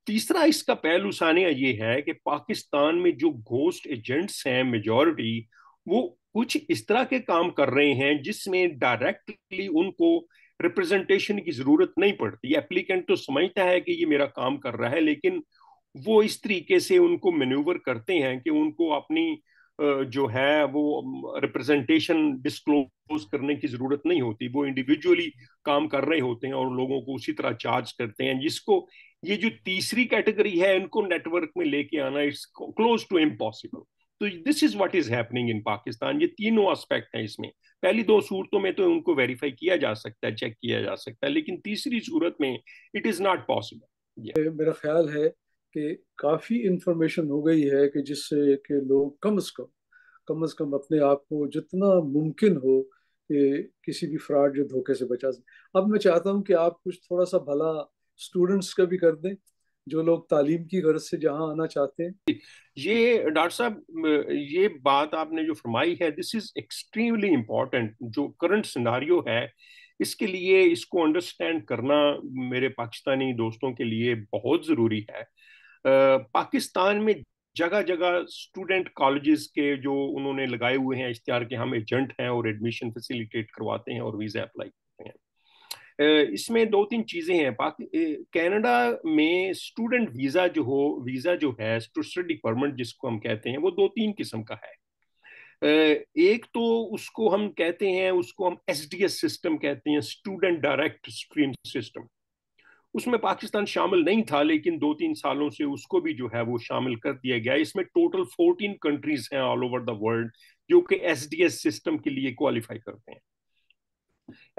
तीसरा इसका पहलू सानिया ये है कि पाकिस्तान में जो घोस्ट एजेंट्स हैं मेजॉरिटी, वो कुछ इस तरह के काम कर रहे हैं जिसमें डायरेक्टली उनको रिप्रेजेंटेशन की जरूरत नहीं पड़ती। एप्लीकेंट तो समझता है कि ये मेरा काम कर रहा है, लेकिन वो इस तरीके से उनको मैन्यूवर करते हैं कि उनको अपनी जो है वो रिप्रेजेंटेशन डिस्क्लोज करने की जरूरत नहीं होती। वो इंडिविजुअली काम कर रहे होते हैं और लोगों को उसी तरह चार्ज करते हैं, जिसको ये जो तीसरी कैटेगरी है इनको नेटवर्क में लेके आना इट्स क्लोज टू इम्पॉसिबल। तो this is what is happening in Pakistan. ये तीनों एस्पेक्ट हैं इसमें। पहली दो सूरतों में तो उनको वेरीफाई किया जा सकता है, चेक किया जा सकता है, लेकिन तीसरी सूरत में इट इज नॉट पॉसिबल। मेरा ख्याल है कि काफी इंफॉर्मेशन हो गई है कि जिससे कि लोग कम से कम अपने आप को जितना मुमकिन हो कि किसी भी फ्रॉड जो धोखे से बचा सके। अब मैं चाहता हूं कि आप कुछ थोड़ा सा भला स्टूडेंट्स का भी कर दें, जो लोग तालीम की गर्ज से जहां आना चाहते हैं। ये डॉक्टर साहब, ये बात आपने जो फरमाई है, दिस इज एक्सट्रीमली इम्पोर्टेंट। जो करंट सिनारियो है, इसके लिए इसको अंडरस्टैंड करना मेरे पाकिस्तानी दोस्तों के लिए बहुत ज़रूरी है। पाकिस्तान में जगह जगह स्टूडेंट कॉलेजेस के जो उन्होंने लगाए हुए हैं इश्तिहार के, हम एजेंट हैं और एडमिशन फैसिलिटेट करवाते हैं और वीज़ा अप्लाई करते हैं। इसमें दो तीन चीजें हैं। कनाडा में स्टूडेंट वीजा जो है, स्टडी परमिट जिसको हम कहते हैं, वो दो तीन किस्म का है। एक तो उसको हम कहते हैं, उसको हम एसडीएस सिस्टम कहते हैं, स्टूडेंट डायरेक्ट स्ट्रीम सिस्टम। उसमें पाकिस्तान शामिल नहीं था, लेकिन दो तीन सालों से उसको भी जो है वो शामिल कर दिया गया। इसमें टोटल 14 कंट्रीज हैं ऑल ओवर द वर्ल्ड जो कि एसडीएस सिस्टम के लिए क्वालिफाई करते हैं।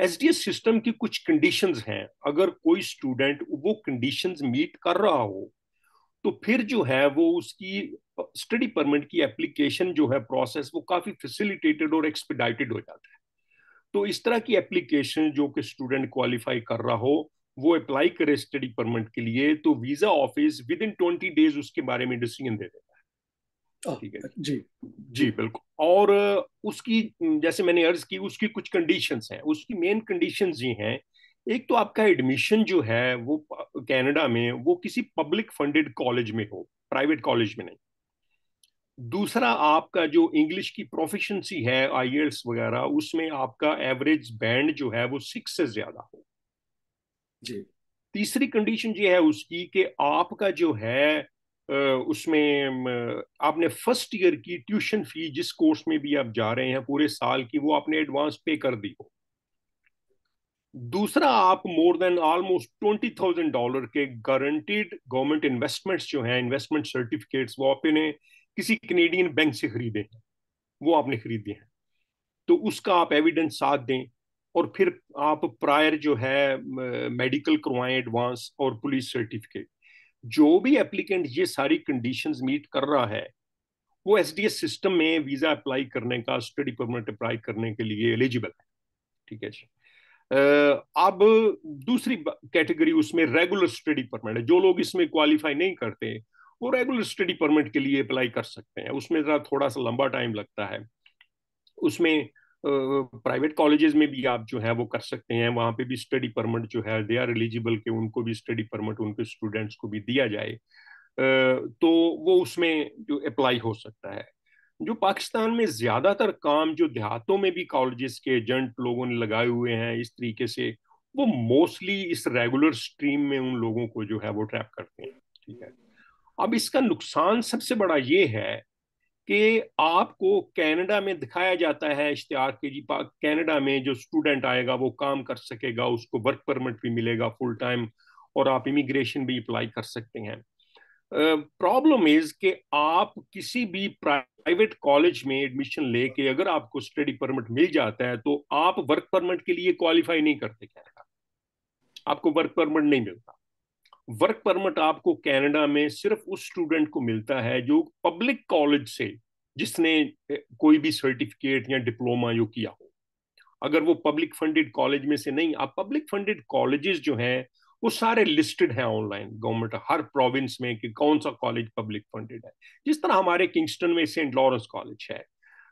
एसडीएस सिस्टम की कुछ कंडीशंस हैं। अगर कोई स्टूडेंट वो कंडीशंस मीट कर रहा हो, तो फिर जो है वो उसकी स्टडी परमिट की एप्लीकेशन जो है प्रोसेस, वो काफी फैसिलिटेटेड और एक्सपेडाइटेड हो जाता है। तो इस तरह की एप्लीकेशन जो कि स्टूडेंट क्वालिफाई कर रहा हो, वो अप्लाई करे स्टडी परमिट के लिए, तो visa office with in 20 days उसके बारे में डिसीजन दे देता है। आ, ठीक है जी। जी, जी। बिल्कुल। और उसकी, जैसे मैंने अर्ज की, उसकी कुछ कंडीशंस हैं। उसकी मेन कंडीशंस ये हैं एक तो आपका एडमिशन जो है वो कनाडा में वो किसी पब्लिक फंडेड कॉलेज में हो, प्राइवेट कॉलेज में नहीं। दूसरा, आपका जो इंग्लिश की प्रोफिशिएंसी है आईएल्स वगैरह, उसमें आपका एवरेज बैंड जो है वो 6 से ज्यादा हो। जी। तीसरी कंडीशन ये है उसकी कि आपका जो है उसमें आपने फर्स्ट ईयर की ट्यूशन फी जिस कोर्स में भी आप जा रहे हैं पूरे साल की, वो आपने एडवांस पे कर दी हो। दूसरा, आप मोर देन ऑलमोस्ट $20,000 के गारंटीड गवर्नमेंट इन्वेस्टमेंट्स जो हैं, इन्वेस्टमेंट सर्टिफिकेट्स, वो आपने किसी कैनेडियन बैंक से खरीदे हैं, वो आपने खरीदे हैं। तो उसका आप एविडेंस साथ दें। और फिर आप प्रायर जो है मेडिकल करवाएं एडवांस, और पुलिस सर्टिफिकेट। जो भी एप्लीकेंट ये सारी कंडीशंस मीट कर रहा है, वो एसडीएस सिस्टम में वीजा अप्लाई करने का, स्टडी परमिट अप्लाई करने के लिए एलिजिबल है। ठीक है जी। अब दूसरी कैटेगरी उसमें रेगुलर स्टडी परमिट है। जो लोग इसमें क्वालिफाई नहीं करते, वो रेगुलर स्टडी परमिट के लिए अप्लाई कर सकते हैं। उसमें जरा थोड़ा सा लंबा टाइम लगता है। उसमें प्राइवेट कॉलेजेस में भी आप जो है वो कर सकते हैं, वहां पे भी स्टडी परमिट जो है दे आर एलिजिबल, कि उनको भी स्टडी परमिट उनके स्टूडेंट्स को भी दिया जाए। तो वो उसमें जो अप्लाई हो सकता है। जो पाकिस्तान में ज्यादातर काम जो देहातों में भी कॉलेजेस के एजेंट लोगों ने लगाए हुए हैं इस तरीके से, वो मोस्टली इस रेगुलर स्ट्रीम में उन लोगों को जो है वो ट्रैप करते हैं। ठीक है। अब इसका नुकसान सबसे बड़ा ये है कि आपको कनाडा में दिखाया जाता है इश्तिहार के जी कनाडा में जो स्टूडेंट आएगा वो काम कर सकेगा, उसको वर्क परमिट भी मिलेगा फुल टाइम, और आप इमिग्रेशन भी अप्लाई कर सकते हैं। प्रॉब्लम इज कि आप किसी भी प्राइवेट कॉलेज में एडमिशन लेके अगर आपको स्टडी परमिट मिल जाता है, तो आप वर्क परमिट के लिए क्वालिफाई नहीं करते कनाडा, आपको वर्क परमिट नहीं मिलता। वर्क परमिट आपको कनाडा में सिर्फ उस स्टूडेंट को मिलता है जो पब्लिक कॉलेज से, जिसने कोई भी सर्टिफिकेट या डिप्लोमा जो किया हो। अगर वो पब्लिक फंडेड कॉलेज में से नहीं, आप पब्लिक फंडेड कॉलेजेस जो हैं वो सारे लिस्टेड हैं ऑनलाइन गवर्नमेंट हर प्रोविंस में कि कौन सा कॉलेज पब्लिक फंडेड है। जिस तरह हमारे किंगस्टन में सेंट लॉरेंस कॉलेज है,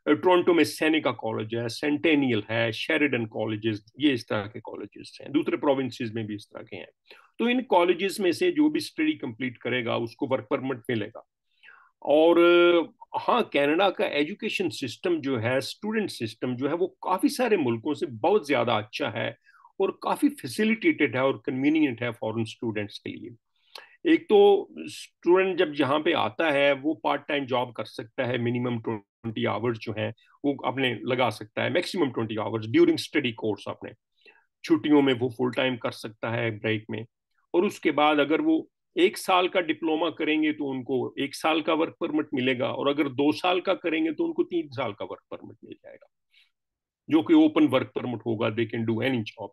टोरंटो में सैनिका कॉलेज है, सेंटेनियल है, शेरिडन कॉलेजेस, ये इस तरह के कॉलेजेस हैं। दूसरे प्रोविंसेस में भी इस तरह के हैं। तो इन कॉलेजेस में से जो भी स्टडी कंप्लीट करेगा उसको वर्क परमिट मिलेगा। और हाँ, कनाडा का एजुकेशन सिस्टम जो है, स्टूडेंट सिस्टम जो है, वो काफी सारे मुल्कों से बहुत ज्यादा अच्छा है, और काफी फैसिलिटेटेड है और कन्वीनियंट है फॉरेन स्टूडेंट्स के लिए। एक तो स्टूडेंट जब यहाँ पे आता है वो पार्ट टाइम जॉब कर सकता है, मिनिमम 20 आवर्स जो है वो अपने लगा सकता है, maximum 20 hours during study course अपने। छुट्टियों में वो फुल टाइम कर सकता है ब्रेक में। और उसके बाद अगर वो 1 साल का डिप्लोमा करेंगे तो उनको 1 साल का वर्क परमिट मिलेगा, और अगर 2 साल का करेंगे तो उनको 3 साल का वर्क परमिट मिल जाएगा, जो कि ओपन वर्क परमिट होगा। They can do any job,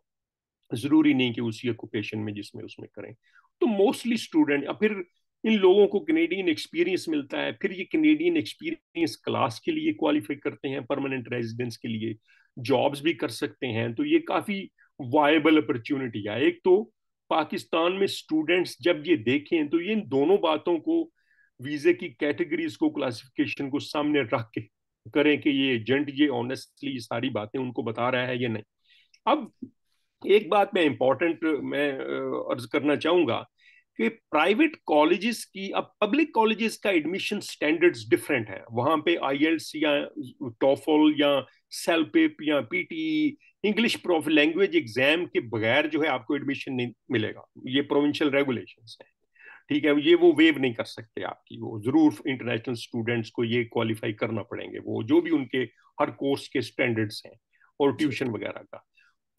जरूरी नहीं कि उसी ऑक्यूपेशन में जिसमें उसमें करें। तो मोस्टली स्टूडेंट, फिर इन लोगों को कैनेडियन एक्सपीरियंस मिलता है, फिर ये कैनेडियन एक्सपीरियंस क्लास के लिए क्वालिफाई करते हैं, परमानेंट रेजिडेंस के लिए जॉब्स भी कर सकते हैं। तो ये काफी वायबल अपॉर्चुनिटी है। एक तो पाकिस्तान में स्टूडेंट्स जब ये देखें तो ये इन दोनों बातों को, वीजे की कैटेगरीज को, क्लासिफिकेशन को सामने रख के करें कि ये एजेंट ये ऑनेस्टली सारी बातें उनको बता रहा है या नहीं। अब एक बात मैं इंपॉर्टेंट मैं अर्ज करना चाहूंगा कि प्राइवेट कॉलेजेस की, अब पब्लिक कॉलेजेस का एडमिशन स्टैंडर्ड्स डिफरेंट है। वहां पे आईएल्स या टॉफल या सेलपिप या PT, English prof language exam के बगैर जो है आपको एडमिशन नहीं मिलेगा। ये प्रोविंशियल रेगुलेशंस है। ठीक है, ये वो वेव नहीं कर सकते आपकी, वो जरूर इंटरनेशनल स्टूडेंट्स को ये क्वालिफाई करना पड़ेंगे, वो जो भी उनके हर कोर्स के स्टैंडर्ड्स हैं, और जी। ट्यूशन वगैरह का।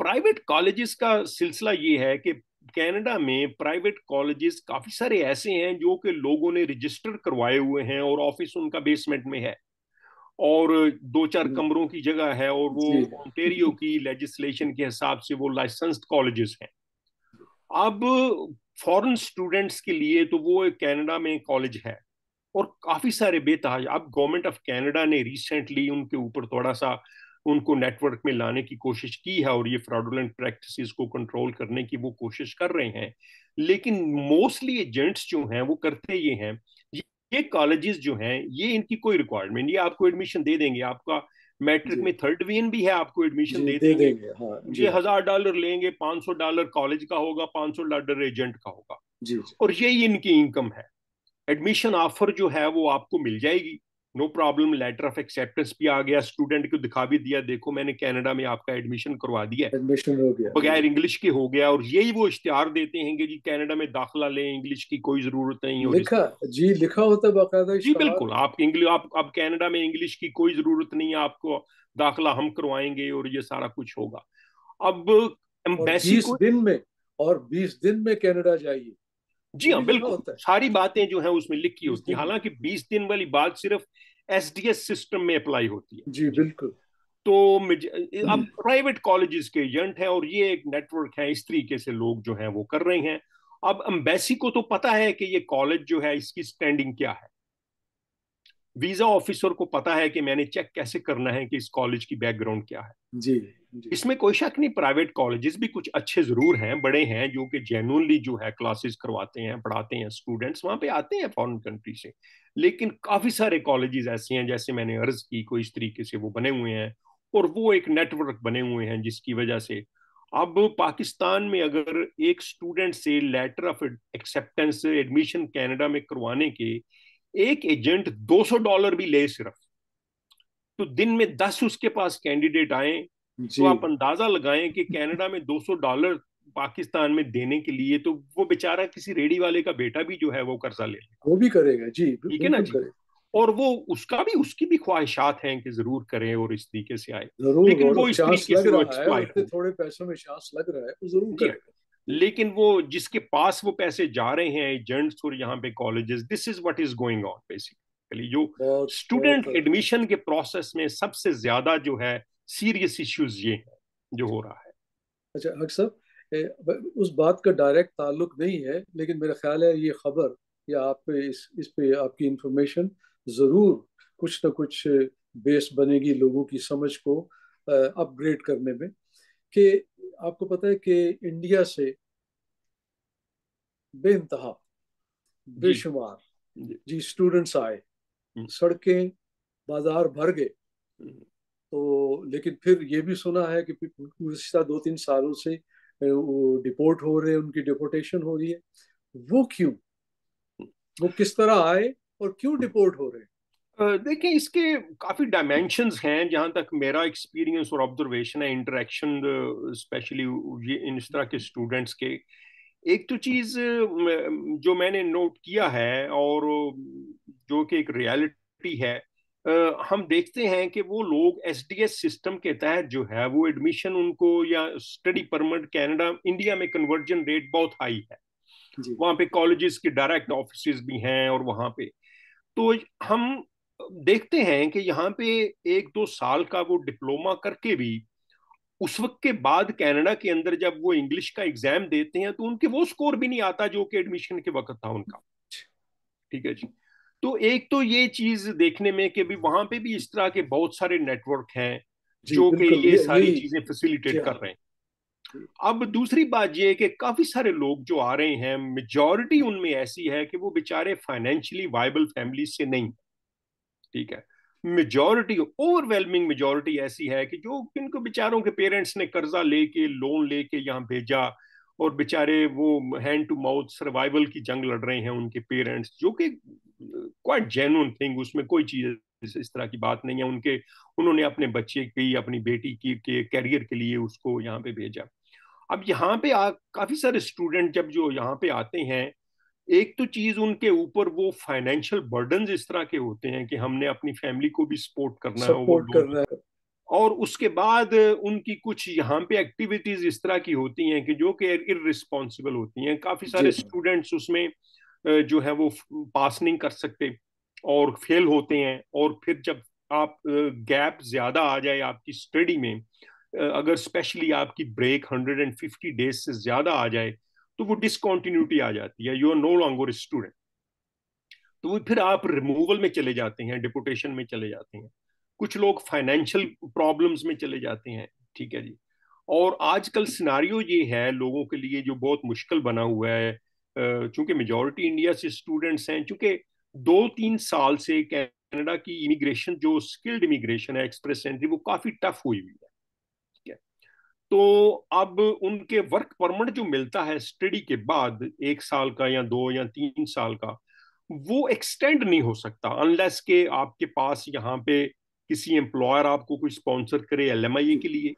प्राइवेट कॉलेजेस का सिलसिला ये है कि कनाडा में प्राइवेट कॉलेजेस काफी सारे ऐसे हैं जो कि लोगों ने रजिस्टर करवाए हुए हैं, और ऑफिस उनका बेसमेंट में है, और 2-4 कमरों की जगह है, और वो जी। ओंटेरियो की लेजिस्लेशन के हिसाब से वो लाइसेंस्ड कॉलेजेस हैं। अब फॉरेन स्टूडेंट्स के लिए तो वो एक कनाडा में कॉलेज है, और काफी सारे बेतहाज। अब गवर्नमेंट ऑफ कनाडा ने रिसेंटली उनके ऊपर थोड़ा सा उनको नेटवर्क में लाने की कोशिश की है, और ये फ्रॉडुलेंट प्रैक्टिसेस को कंट्रोल करने की वो कोशिश कर रहे हैं। लेकिन मोस्टली एजेंट्स जो हैं वो करते ये हैं, ये कॉलेजेस जो हैं, ये इनकी कोई रिक्वायरमेंट, ये आपको एडमिशन दे देंगे, आपका मैट्रिक जी में थर्ड डिवीजन भी है, आपको एडमिशन जी, दे दे देंगे। देंगे, हाँ जी ये हाँ। $1000 लेंगे, $500 कॉलेज का होगा, $500 एजेंट का होगा, जी जी। और यही इनकी इनकम है। एडमिशन ऑफर जो है वो आपको मिल जाएगी, no problem. Letter of acceptance भी आ गया, स्टूडेंट को दिखा भी दिया, देखो मैंने कनाडा में आपका एडमिशन करवा दिया है, एडमिशन हो गया जी। बगैर इंग्लिश के हो गया। और यही वो इश्तिहार देते हैं कि जी कनाडा में दाखिला लें, इंग्लिश की कोई जरूरत नहीं, और इस लिखा, तरह। जी लिखा होता है बाकायदा जी इश्तहार। बिल्कुल, आप इंग्लिश, आप कनाडा में इंग्लिश की कोई जरूरत नहीं है आपको, दाखिला हम करवाएंगे और ये सारा कुछ होगा। अब और एम्बेसी 20 को, दिन में, और 20 दिन में कनाडा जाइए, जी ये हाँ भी लिखा बिल्कुल, होता है। सारी बातें जो है उसमें लिखी 20 होती है। दिन में, हालांकि 20 दिन वाली बात सिर्फ एसडीएस सिस्टम में अप्लाई होती है जी जी। बिल्कुल। तो अब प्राइवेट कॉलेजेस के एजेंट हैं, और ये एक नेटवर्क है, इस तरीके से लोग जो हैं वो कर रहे हैं। अब एम्बेसी को तो पता है कि ये कॉलेज जो है इसकी स्टैंडिंग क्या है, वीजा ऑफिसर को पता है कि मैंने चेक कैसे करना है कि इस कॉलेज की बैकग्राउंड क्या है। जी जी। इसमें कोई शक नहीं, प्राइवेट कॉलेजेस भी कुछ अच्छे जरूर हैं, बड़े हैं, जो कि जेन्युइनली जो है क्लासेस करवाते हैं, पढ़ाते हैं, स्टूडेंट्स वहां पे आते हैं फॉरेन कंट्री से। लेकिन काफी सारे कॉलेजेस ऐसे हैं, जैसे मैंने अर्ज की, कोई इस तरीके से वो बने हुए हैं, और वो एक नेटवर्क बने हुए हैं, जिसकी वजह से अब पाकिस्तान में अगर एक स्टूडेंट से letter of acceptance admission Canada में करवाने के एक एजेंट $200 भी ले सिर्फ, तो दिन में 10 उसके पास कैंडिडेट आए, तो जी आप अंदाजा लगाएं कि कनाडा में $200 पाकिस्तान में देने के लिए, तो वो बेचारा किसी रेडी वाले का बेटा भी जो है वो कर्जा ले लेगा। वो भी करेगा जी, ठीक है ना बिल्कुल जी। करेगा। और वो उसका भी, उसकी भी ख्वाहिशात हैं कि जरूर करें और इस तरीके से आए, जरूर, लेकिन और वो इस चांस तरीके लग से वो रहा है, एक्सप्लॉइट उतने हो। थोड़े पैसों में चांस लग रहा है, वो जरूर जी हाँ। करेगा जी। लेकिन वो जिसके पास वो पैसे जा रहे हैं, एजेंट्स और यहाँ पे colleges, this is what is going on basically. जो बहुत बहुत। स्टूडेंट एडमिशन के प्रोसेस में सबसे ज्यादा जो है सीरियस इश्यूज ये है जो हो रहा है। अच्छा अक्सर उस बात का डायरेक्ट ताल्लुक नहीं है, लेकिन मेरा ख्याल है ये खबर, या आप पे इस पे आपकी इंफॉर्मेशन जरूर कुछ ना कुछ बेस बनेगी लोगों की समझ को अपग्रेड करने में। कि आपको पता है कि इंडिया से बेइंतहा, जी बेशुमार जी। जी स्टूडेंट्स आए, हम्म, सड़कें बाजार भर गए। हम्म, तो लेकिन फिर ये भी सुना है कि पिछले 2-3 सालों से वो डिपोर्ट हो रहे हैं, उनकी डिपोर्टेशन हो रही है। वो क्यों, वो किस तरह आए और क्यों डिपोर्ट हो रहे हैं? देखिए इसके काफी डायमेंशंस हैं, जहां तक मेरा एक्सपीरियंस और ऑब्जर्वेशन है, इंटरेक्शन स्पेशली ये इन इस तरह के स्टूडेंट्स के। एक तो चीज जो मैंने नोट किया है, और जो कि एक रियलिटी है, हम देखते हैं कि वो लोग एसडीएस सिस्टम के तहत जो है वो एडमिशन उनको, या स्टडी परमिट, कनाडा इंडिया में कन्वर्जन रेट बहुत हाई है, जी वहां पे कॉलेजेस के डायरेक्ट ऑफिस भी हैं, और वहां पे तो हम देखते हैं कि यहाँ पे 1-2 साल का वो डिप्लोमा करके भी उस वक्त के बाद कनाडा के अंदर जब वो इंग्लिश का एग्जाम देते हैं, तो उनके वो स्कोर भी नहीं आता जो कि एडमिशन के वक्त था उनका। ठीक है जी। तो एक तो ये चीज देखने में कि भी वहां पे भी इस तरह के बहुत सारे नेटवर्क हैं जी जो कि बिल्कुल, ये ये सारी यही। चीजें जी फैसिलिटेट कर हाँ रहे हैं। जी अब दूसरी बात ये है कि काफी सारे लोग जो आ रहे हैं, मेजॉरिटी उनमें ऐसी है कि वो बेचारे फाइनेंशियली वायबल फैमिली से नहीं। ठीक है। मेजॉरिटी, ओवरवेलमिंग मेजॉरिटी ऐसी है कि जो इनको बेचारों के पेरेंट्स ने कर्जा लेके, लोन लेके यहाँ भेजा, और बेचारे वो हैंड टू माउथ सर्वाइवल की जंग लड़ रहे हैं उनके पेरेंट्स, जो कि क्वाइट जेन्युइन थिंग, उसमें कोई चीज इस तरह की बात नहीं है उनके। उन्होंने अपने बच्चे की, अपनी बेटी की के कैरियर के लिए उसको यहाँ पे भेजा। अब यहाँ पे काफी सारे स्टूडेंट जब जो यहाँ पे आते हैं, एक तो चीज उनके ऊपर वो फाइनेंशियल बर्डन्स इस तरह के होते हैं कि हमने अपनी फैमिली को भी सपोर्ट करना है, वो सपोर्ट लोन। करना है। और उसके बाद उनकी कुछ यहाँ पे एक्टिविटीज इस तरह की होती हैं कि जो कि इररिस्पॉन्सिबल होती हैं। काफी जी सारे स्टूडेंट्स उसमें जो है वो पास नहीं कर सकते और फेल होते हैं। और फिर जब आप गैप ज्यादा आ जाए आपकी स्टडी में, अगर स्पेशली आपकी ब्रेक 150 डेज से ज्यादा आ जाए, तो वो डिसकॉन्टिन्यूटी आ जाती है, you are no longer student. तो वो फिर आप रिमूवल में चले जाते हैं, डिपुटेशन में चले जाते हैं, कुछ लोग फाइनेंशियल प्रॉब्लम्स में चले जाते हैं। ठीक है जी। और आजकल सिनारियो ये है लोगों के लिए जो बहुत मुश्किल बना हुआ है, चूंकि मेजोरिटी इंडिया से स्टूडेंट्स हैं, चूंकि 2-3 साल से कनाडा की इमिग्रेशन, जो स्किल्ड इमिग्रेशन है, एक्सप्रेस एंट्री, वो काफी टफ हुई हुई है। ठीक है। तो अब उनके वर्क परमिट जो मिलता है स्टडी के बाद, 1 साल का या 2 या 3 साल का, वो एक्सटेंड नहीं हो सकता अनलेस के आपके पास यहाँ पे किसी एम्प्लॉयर आपको कोई स्पॉन्सर करे एलएमआईए के लिए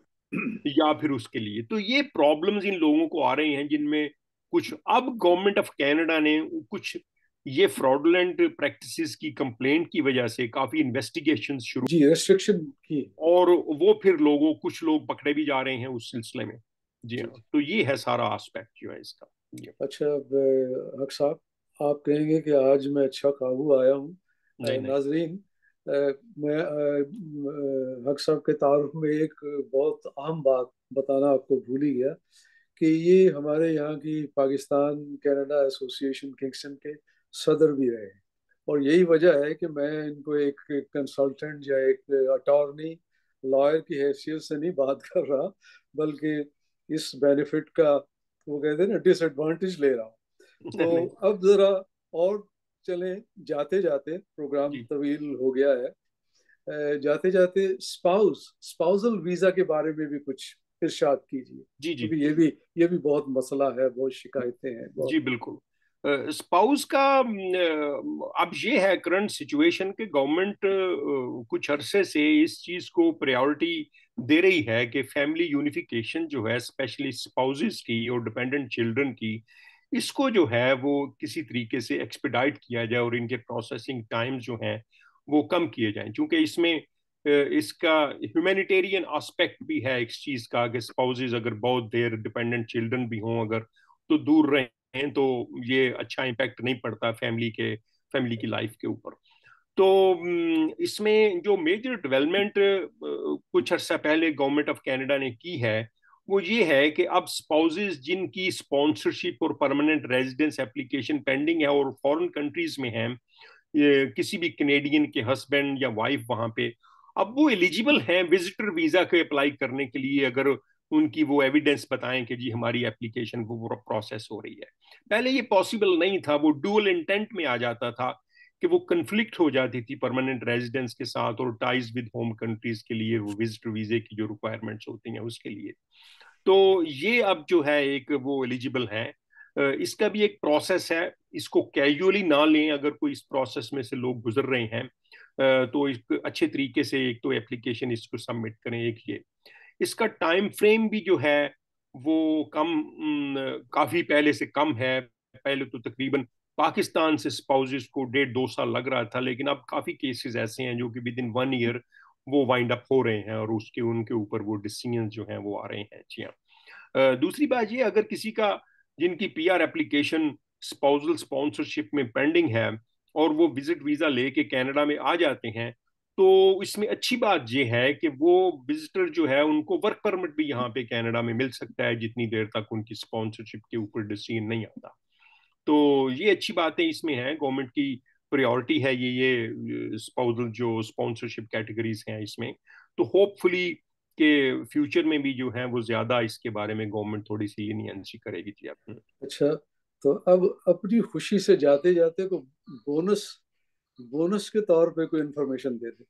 या फिर उसके लिए। तो ये प्रॉब्लम्स इन लोगों को आ रही हैं, जिनमें कुछ अब गवर्नमेंट ऑफ कनाडा ने कुछ ये फ्रॉडुलेंट प्रैक्टिसेस की कंप्लेंट की वजह से काफी इन्वेस्टिगेशन शुरू, जी, रेस्ट्रिक्शन की। और वो फिर कुछ लोग पकड़े भी जा रहे हैं उस सिलसिले में। जी जी हाँ, जी। तो ये है सारा एस्पेक्ट जो है इसका। जी। अच्छा, अब हक साहब, आप कहेंगे कि आज मैं अच्छा काबू आया हूँ। नहीं नहीं। नाजरीन, मैं हक साहब के तारुफ में एक बहुत अहम बात बताना आपको भूल ही गया कि ये हमारे यहाँ की पाकिस्तान कनाडा एसोसिएशन किंगस्टन के सदर भी रहे हैं। और यही वजह है कि मैं इनको एक कंसल्टेंट या एक अटॉर्नी लॉयर की हैसियत से नहीं बात कर रहा, बल्कि इस बेनिफिट का, वो कहते हैं ना, डिसएडवांटेज ले रहा हूँ। नहीं तो नहीं। अब जरा और चलें, जाते जाते प्रोग्राम जी तवील हो गया है, जाते जाते स्पाउसल वीजा के बारे में भी कुछ इरशाद कीजिए, जी। जी क्योंकि ये भी बहुत मसला है, बहुत शिकायतें हैं, बहुत। जी बिल्कुल। स्पाउस का अब ये है करंट सिचुएशन के गवर्नमेंट कुछ अरसे से इस चीज को प्रायोरिटी दे रही है कि फैमिली यूनिफिकेशन जो है, स्पेशली स्पाउसेस की और डिपेंडेंट चिल्ड्रन की, इसको जो है वो किसी तरीके से एक्सपेडाइट किया जाए और इनके प्रोसेसिंग टाइम जो हैं वो कम किए जाएं, क्योंकि इसमें इसका ह्यूमैनिटेरियन एस्पेक्ट भी है इस चीज का कि स्पाउसेस अगर बहुत देर, डिपेंडेंट चिल्ड्रन भी हों अगर, तो दूर रहे हैं तो ये अच्छा इम्पैक्ट नहीं पड़ता फैमिली की लाइफ के ऊपर। तो इसमें जो मेजर डेवलपमेंट कुछ अर्सा पहले गवर्नमेंट ऑफ कनाडा ने की है, वो ये है कि अब स्पाउसेस जिनकी स्पॉन्सरशिप और परमानेंट रेजिडेंस एप्लीकेशन पेंडिंग है और फॉरेन कंट्रीज में है, ये किसी भी कनेडियन के हस्बैंड या वाइफ वहां पे, अब वो एलिजिबल हैं विजिटर वीजा के अप्लाई करने के लिए, अगर उनकी वो एविडेंस बताएं कि जी हमारी एप्लीकेशन वो प्रोसेस हो रही है। पहले ये पॉसिबल नहीं था, वो डुअल इंटेंट में आ जाता था कि वो कंफ्लिक्ट हो जाती थी परमानेंट रेजिडेंस के साथ और टाइज विद होम कंट्रीज के लिए वो विजिटर वीजे की जो रिक्वायरमेंट्स होती हैं उसके लिए। तो ये अब जो है एक वो एलिजिबल है। इसका भी एक प्रोसेस है, इसको कैजुअली ना लें, अगर कोई इस प्रोसेस में से लोग गुजर रहे हैं तो एक अच्छे तरीके से एक तो एप्लीकेशन इसको सबमिट करें। एक ये इसका टाइम फ्रेम भी जो है वो काफी पहले से कम है। पहले तो तकरीबन पाकिस्तान से स्पाउसेस को 1.5 2 साल लग रहा था, लेकिन अब काफी केसेस ऐसे हैं जो कि विद इन 1 ईयर वो वाइंड अप हो रहे हैं और उसके उनके ऊपर वो डिसीजन जो हैं वो आ रहे हैं। जी हाँ। दूसरी बात ये, अगर किसी का, जिनकी पीआर एप्लीकेशन स्पाउसल स्पॉन्सरशिप में पेंडिंग है और वो विजिट वीजा लेके कनाडा में आ जाते हैं, तो इसमें अच्छी बात ये है कि वो विजिटर जो है उनको वर्क परमिट भी यहाँ पे कनाडा में मिल सकता है जितनी देर तक उनकी स्पॉन्सरशिप के ऊपर डिसीजन नहीं आता। तो ये अच्छी बातें इसमें हैं, गवर्नमेंट की प्रायोरिटी है ये स्पाउसल जो स्पॉन्सरशिप कैटेगरीज हैं इसमें। तो होपफुली के फ्यूचर में भी जो है वो ज्यादा इसके बारे में गवर्नमेंट थोड़ी सी लीनियंसी करेगी जी आप। अच्छा, तो अब अपनी खुशी से जाते जाते को बोनस बोनस के तौर पे कोई इंफॉर्मेशन दे दे।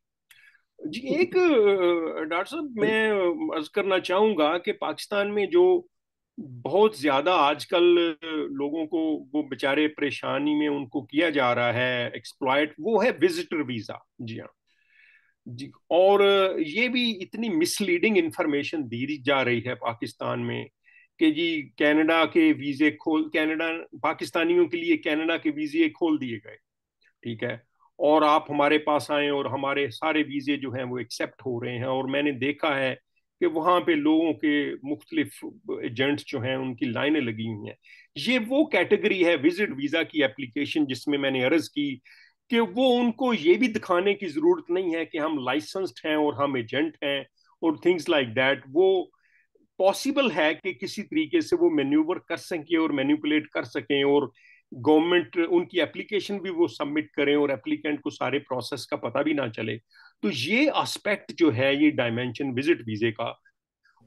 जी एक डॉक्टर साहब मैं अर्ज करना चाहूंगा कि पाकिस्तान में जो बहुत ज्यादा आजकल लोगों को वो बेचारे परेशानी में उनको किया जा रहा है एक्सप्लॉयट, वो है विजिटर वीजा। जी हाँ। जी, और ये भी इतनी मिसलीडिंग इंफॉर्मेशन दी जा रही है पाकिस्तान में कि जी कनाडा के वीजे खोल, कनाडा पाकिस्तानियों के लिए कनाडा के वीजे खोल दिए गए। ठीक है। और आप हमारे पास आए और हमारे सारे वीजे जो हैं वो एक्सेप्ट हो रहे हैं, और मैंने देखा है कि वहां पे लोगों के मुख्तलिफ एजेंट्स जो हैं उनकी लाइनें लगी हुई हैं। ये वो कैटेगरी है विजिट वीजा की एप्लीकेशन जिसमें मैंने अर्ज की कि वो उनको ये भी दिखाने की जरूरत नहीं है कि हम लाइसेंस्ड हैं और हम एजेंट हैं और थिंग्स लाइक दैट। वो पॉसिबल है कि किसी तरीके से वो मैन्यूवर कर सकें और मैन्यूपुलेट कर सकें, और गवर्नमेंट उनकी एप्लीकेशन भी वो सबमिट करें और एप्लीकेंट को सारे प्रोसेस का पता भी ना चले। तो ये एस्पेक्ट जो है, ये डायमेंशन विजिट वीजे का,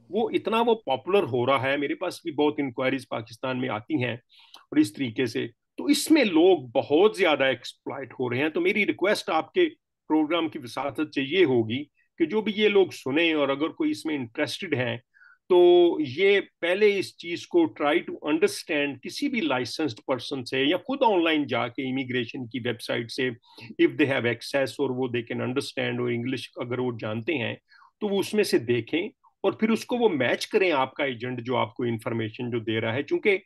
वो इतना वो पॉपुलर हो रहा है। मेरे पास भी बहुत इंक्वायरीज पाकिस्तान में आती हैं और इस तरीके से, तो इसमें लोग बहुत ज्यादा एक्सप्लॉइट हो रहे हैं। तो मेरी रिक्वेस्ट आपके प्रोग्राम की वसातत चाहिए होगी कि जो भी ये लोग सुने और अगर कोई इसमें इंटरेस्टेड है तो ये पहले इस चीज को ट्राई टू अंडरस्टैंड किसी भी लाइसेंस्ड पर्सन से या खुद ऑनलाइन जाके इमिग्रेशन की वेबसाइट से, इफ दे हैव एक्सेस और वो दे कैन अंडरस्टैंड और इंग्लिश अगर वो जानते हैं तो वो उसमें से देखें और फिर उसको वो मैच करें आपका एजेंट जो आपको इंफॉर्मेशन जो दे रहा है। चूंकि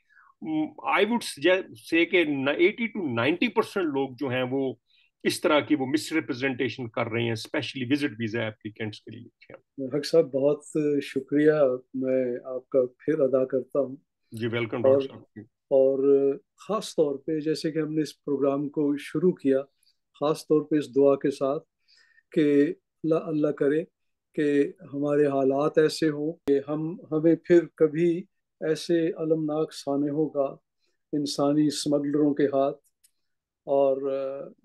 आई वुड से कि 80 to 90% लोग जो हैं वो इस तरह की वो मिसरिप्रेजेंटेशन कर रहे हैं, स्पेशली विजिट वीजा एप्लीकेंट्स के लिए। हक साहब, बहुत शुक्रिया मैं आपका फिर अदा करता हूँ। जी वेलकम और डॉक्टर साहब। और ख़ास तौर पे जैसे कि हमने इस प्रोग्राम को शुरू किया, ख़ास तौर पे इस दुआ के साथ कि अल्लाह अल्लाह करे कि हमारे हालात ऐसे हों कि हमें फिर कभी ऐसे अलमनाक सानहों का इंसानी स्मगलरों के हाथ। और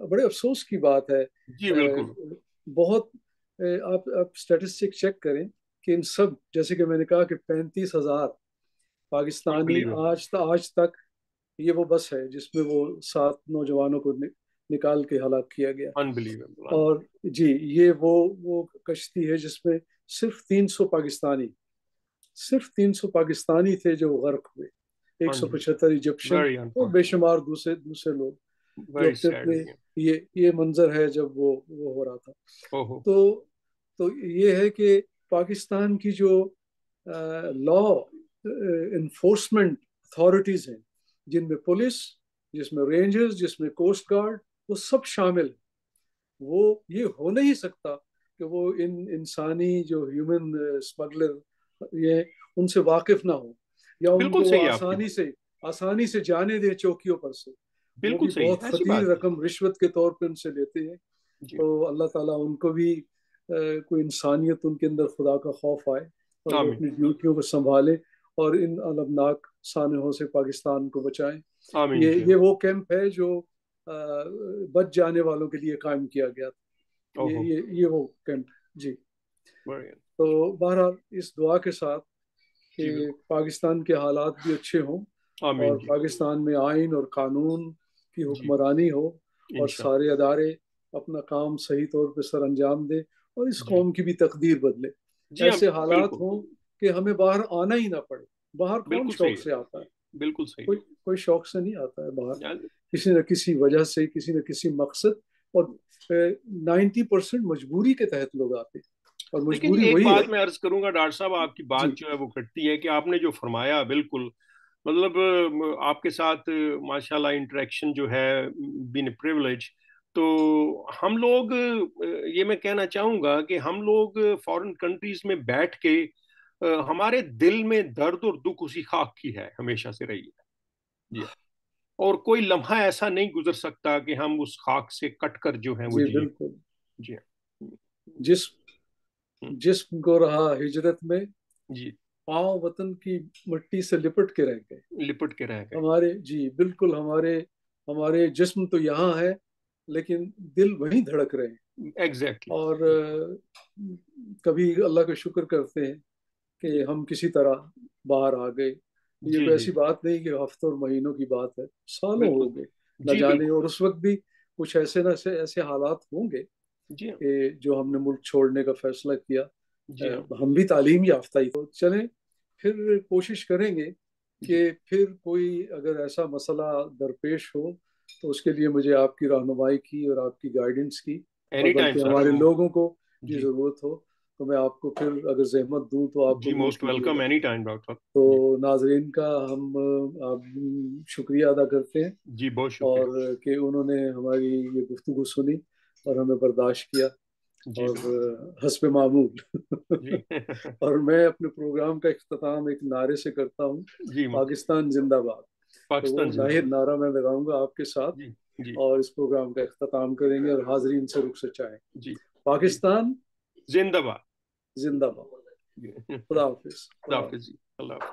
बड़े अफसोस की बात है, जी बिल्कुल। बहुत आप स्टैटिस्टिक चेक करें कि इन सब, जैसे कि मैंने कहा कि 35,000 पाकिस्तानी अनबिलीवेबल। आज तक, ये वो बस है जिसमें वो 7 नौजवानों को निकाल के हलाक किया गया। अनबिलीवेबल। और जी, ये वो कश्ती है जिसमें सिर्फ 300 पाकिस्तानी सिर्फ 300 पाकिस्तानी थे जो गर्क हुए। हाँ जी। 175 इजिप्शियन वेरी और अनफॉर्चुनेट। बेशुमार दूसरे दूसरे लोग जो वेरी अपने सैड। अपने, ये मंजर है जब वो हो रहा था। ओहो। तो तो ये है कि पाकिस्तान की जो लॉ इन्फोर्समेंट अथॉरिटीज हैं, जिनमें पुलिस, जिसमें रेंजर्स, जिसमें कोस्ट गार्ड, वो सब शामिल है। वो ये हो नहीं सकता कि वो इन इंसानी जो ह्यूमन स्मगलर ये उनसे वाकिफ ना हो, या बिल्कुल उनको वो सही है आपकी बात। आसानी से जाने दें चौकियों पर से। वो बिल्कुल भी सही बहुत है, ऐसी खतीर बात नहीं। रकम रिश्वत के तौर पे उनसे लेते हैं। जी। तो अल्लाह ताला उनको भी कोई इंसानियत उनके अंदर, खुदा का खौफ आए और वो आमीन। अपनी ड्यूटियों को संभाले और इन अलमनाक सानहों से पाकिस्तान को बचाएं। आमीन जी। ये वो कैंप है जो बच जाने वालों के लिए कायम किया गया था। ओहो। ये वो कैंप है जी। बढ़िया। तो बहरहाल इस दुआ के साथ कि जी बिल्कुल। पाकिस्तान के हालात भी अच्छे हों आमीन और जी। पाकिस्तान में आइन और कानून की जी हुक्मरानी हो और इंशाल्लाह। सारे अदारे अपना काम सही तौर पर सर अंजाम दे और इस जी। कौम की भी तकदीर बदले। जी हाँ। ऐसे हालात बिल्कुल। हों कि हमें बाहर आना ही ना पड़े। बाहर कौन बिल्कुल सही शौक है। से आता है? बिल्कुल सही कोई कोई शौक से नहीं आता है बाहर, है। किसी न किसी वजह से, किसी न किसी मकसद। और 90% मजबूरी के तहत लोग आते हैं, और लेकिन मजबूरी एक वही है। बात मैं अर्ज करूंगा डॉक्टर साहब, आपकी बात जी जो है वो करती है कि आपने जो फरमाया बिल्कुल, मतलब आपके साथ माशाल्लाह इंटरेक्शन जो है, बीन प्रिविलेज। तो हम लोग ये मैं कहना चाहूंगा कि हम लोग फॉरेन कंट्रीज में बैठ के हमारे दिल में दर्द और दुख उसी खाक की है, हमेशा से रही है। जी। और कोई लम्हा ऐसा नहीं गुजर सकता कि हम उस खाक से कट कर जो है वो जी जिए। बिल्कुल। जी। जिस जिस्म को रहा हिजरत में, जी। पांव वतन की मिट्टी से लिपट के रह गए। लिपट के रह गए। हमारे, जी बिल्कुल, हमारे हमारे जिस्म तो यहाँ है लेकिन दिल वहीं धड़क रहे हैं। एग्जैक्टली। और कभी अल्लाह का शुक्र करते हैं कि जी। हम किसी तरह बाहर आ गए। ये जी कोई जी। ऐसी बात नहीं कि हफ्तों और महीनों की बात है, सालों हो बिल्कुल। गए न जी जाने। बिल्कुल। और उस वक्त भी कुछ ऐसे न ऐसे हालात होंगे जी हाँ। कि जो हमने मुल्क छोड़ने का फैसला किया। जी हाँ। हम भी तालीम याफ्ता ही, तो चलें फिर कोशिश करेंगे जी। कि फिर कोई अगर ऐसा मसला दरपेश हो तो उसके लिए मुझे आपकी रहनुमाई की और आपकी गाइडेंस की, और एनी टाइम बल्कि सर। हमारे लोगों को की जी। ज़रूरत हो तो मैं आपको फिर अगर जहमत दूं तो आप जी कबूल मोस्ट वेलकम कीजिएगा। Any time doctor. तो जी। नाजरीन का हम शुक्रिया अदा करते हैं, जी बहुत शुक्रिया। और कि उन्होंने हमारी ये गुफ्तगू सुनी और हमें बर्दाश्त किया। जी और बिल्कुल। हस्ब मामूल जी। और मैं अपने प्रोग्राम का इख्तिताम एक नारे से करता हूँ, जी पाकिस्तान जिंदाबाद। तो वो पाकिस्तान जिंदाबाद। नारा मैं लगाऊंगा आपके साथ, जी। जी। और इस प्रोग्राम का इख्तिताम करेंगे और हाजरीन से रुख सचाएं। जी। जी पाकिस्तान जिंदाबाद। जिंदाबाद। जी। खुदा हाफिज। खुदा हाफिज जी। अल्लाह हाफिज।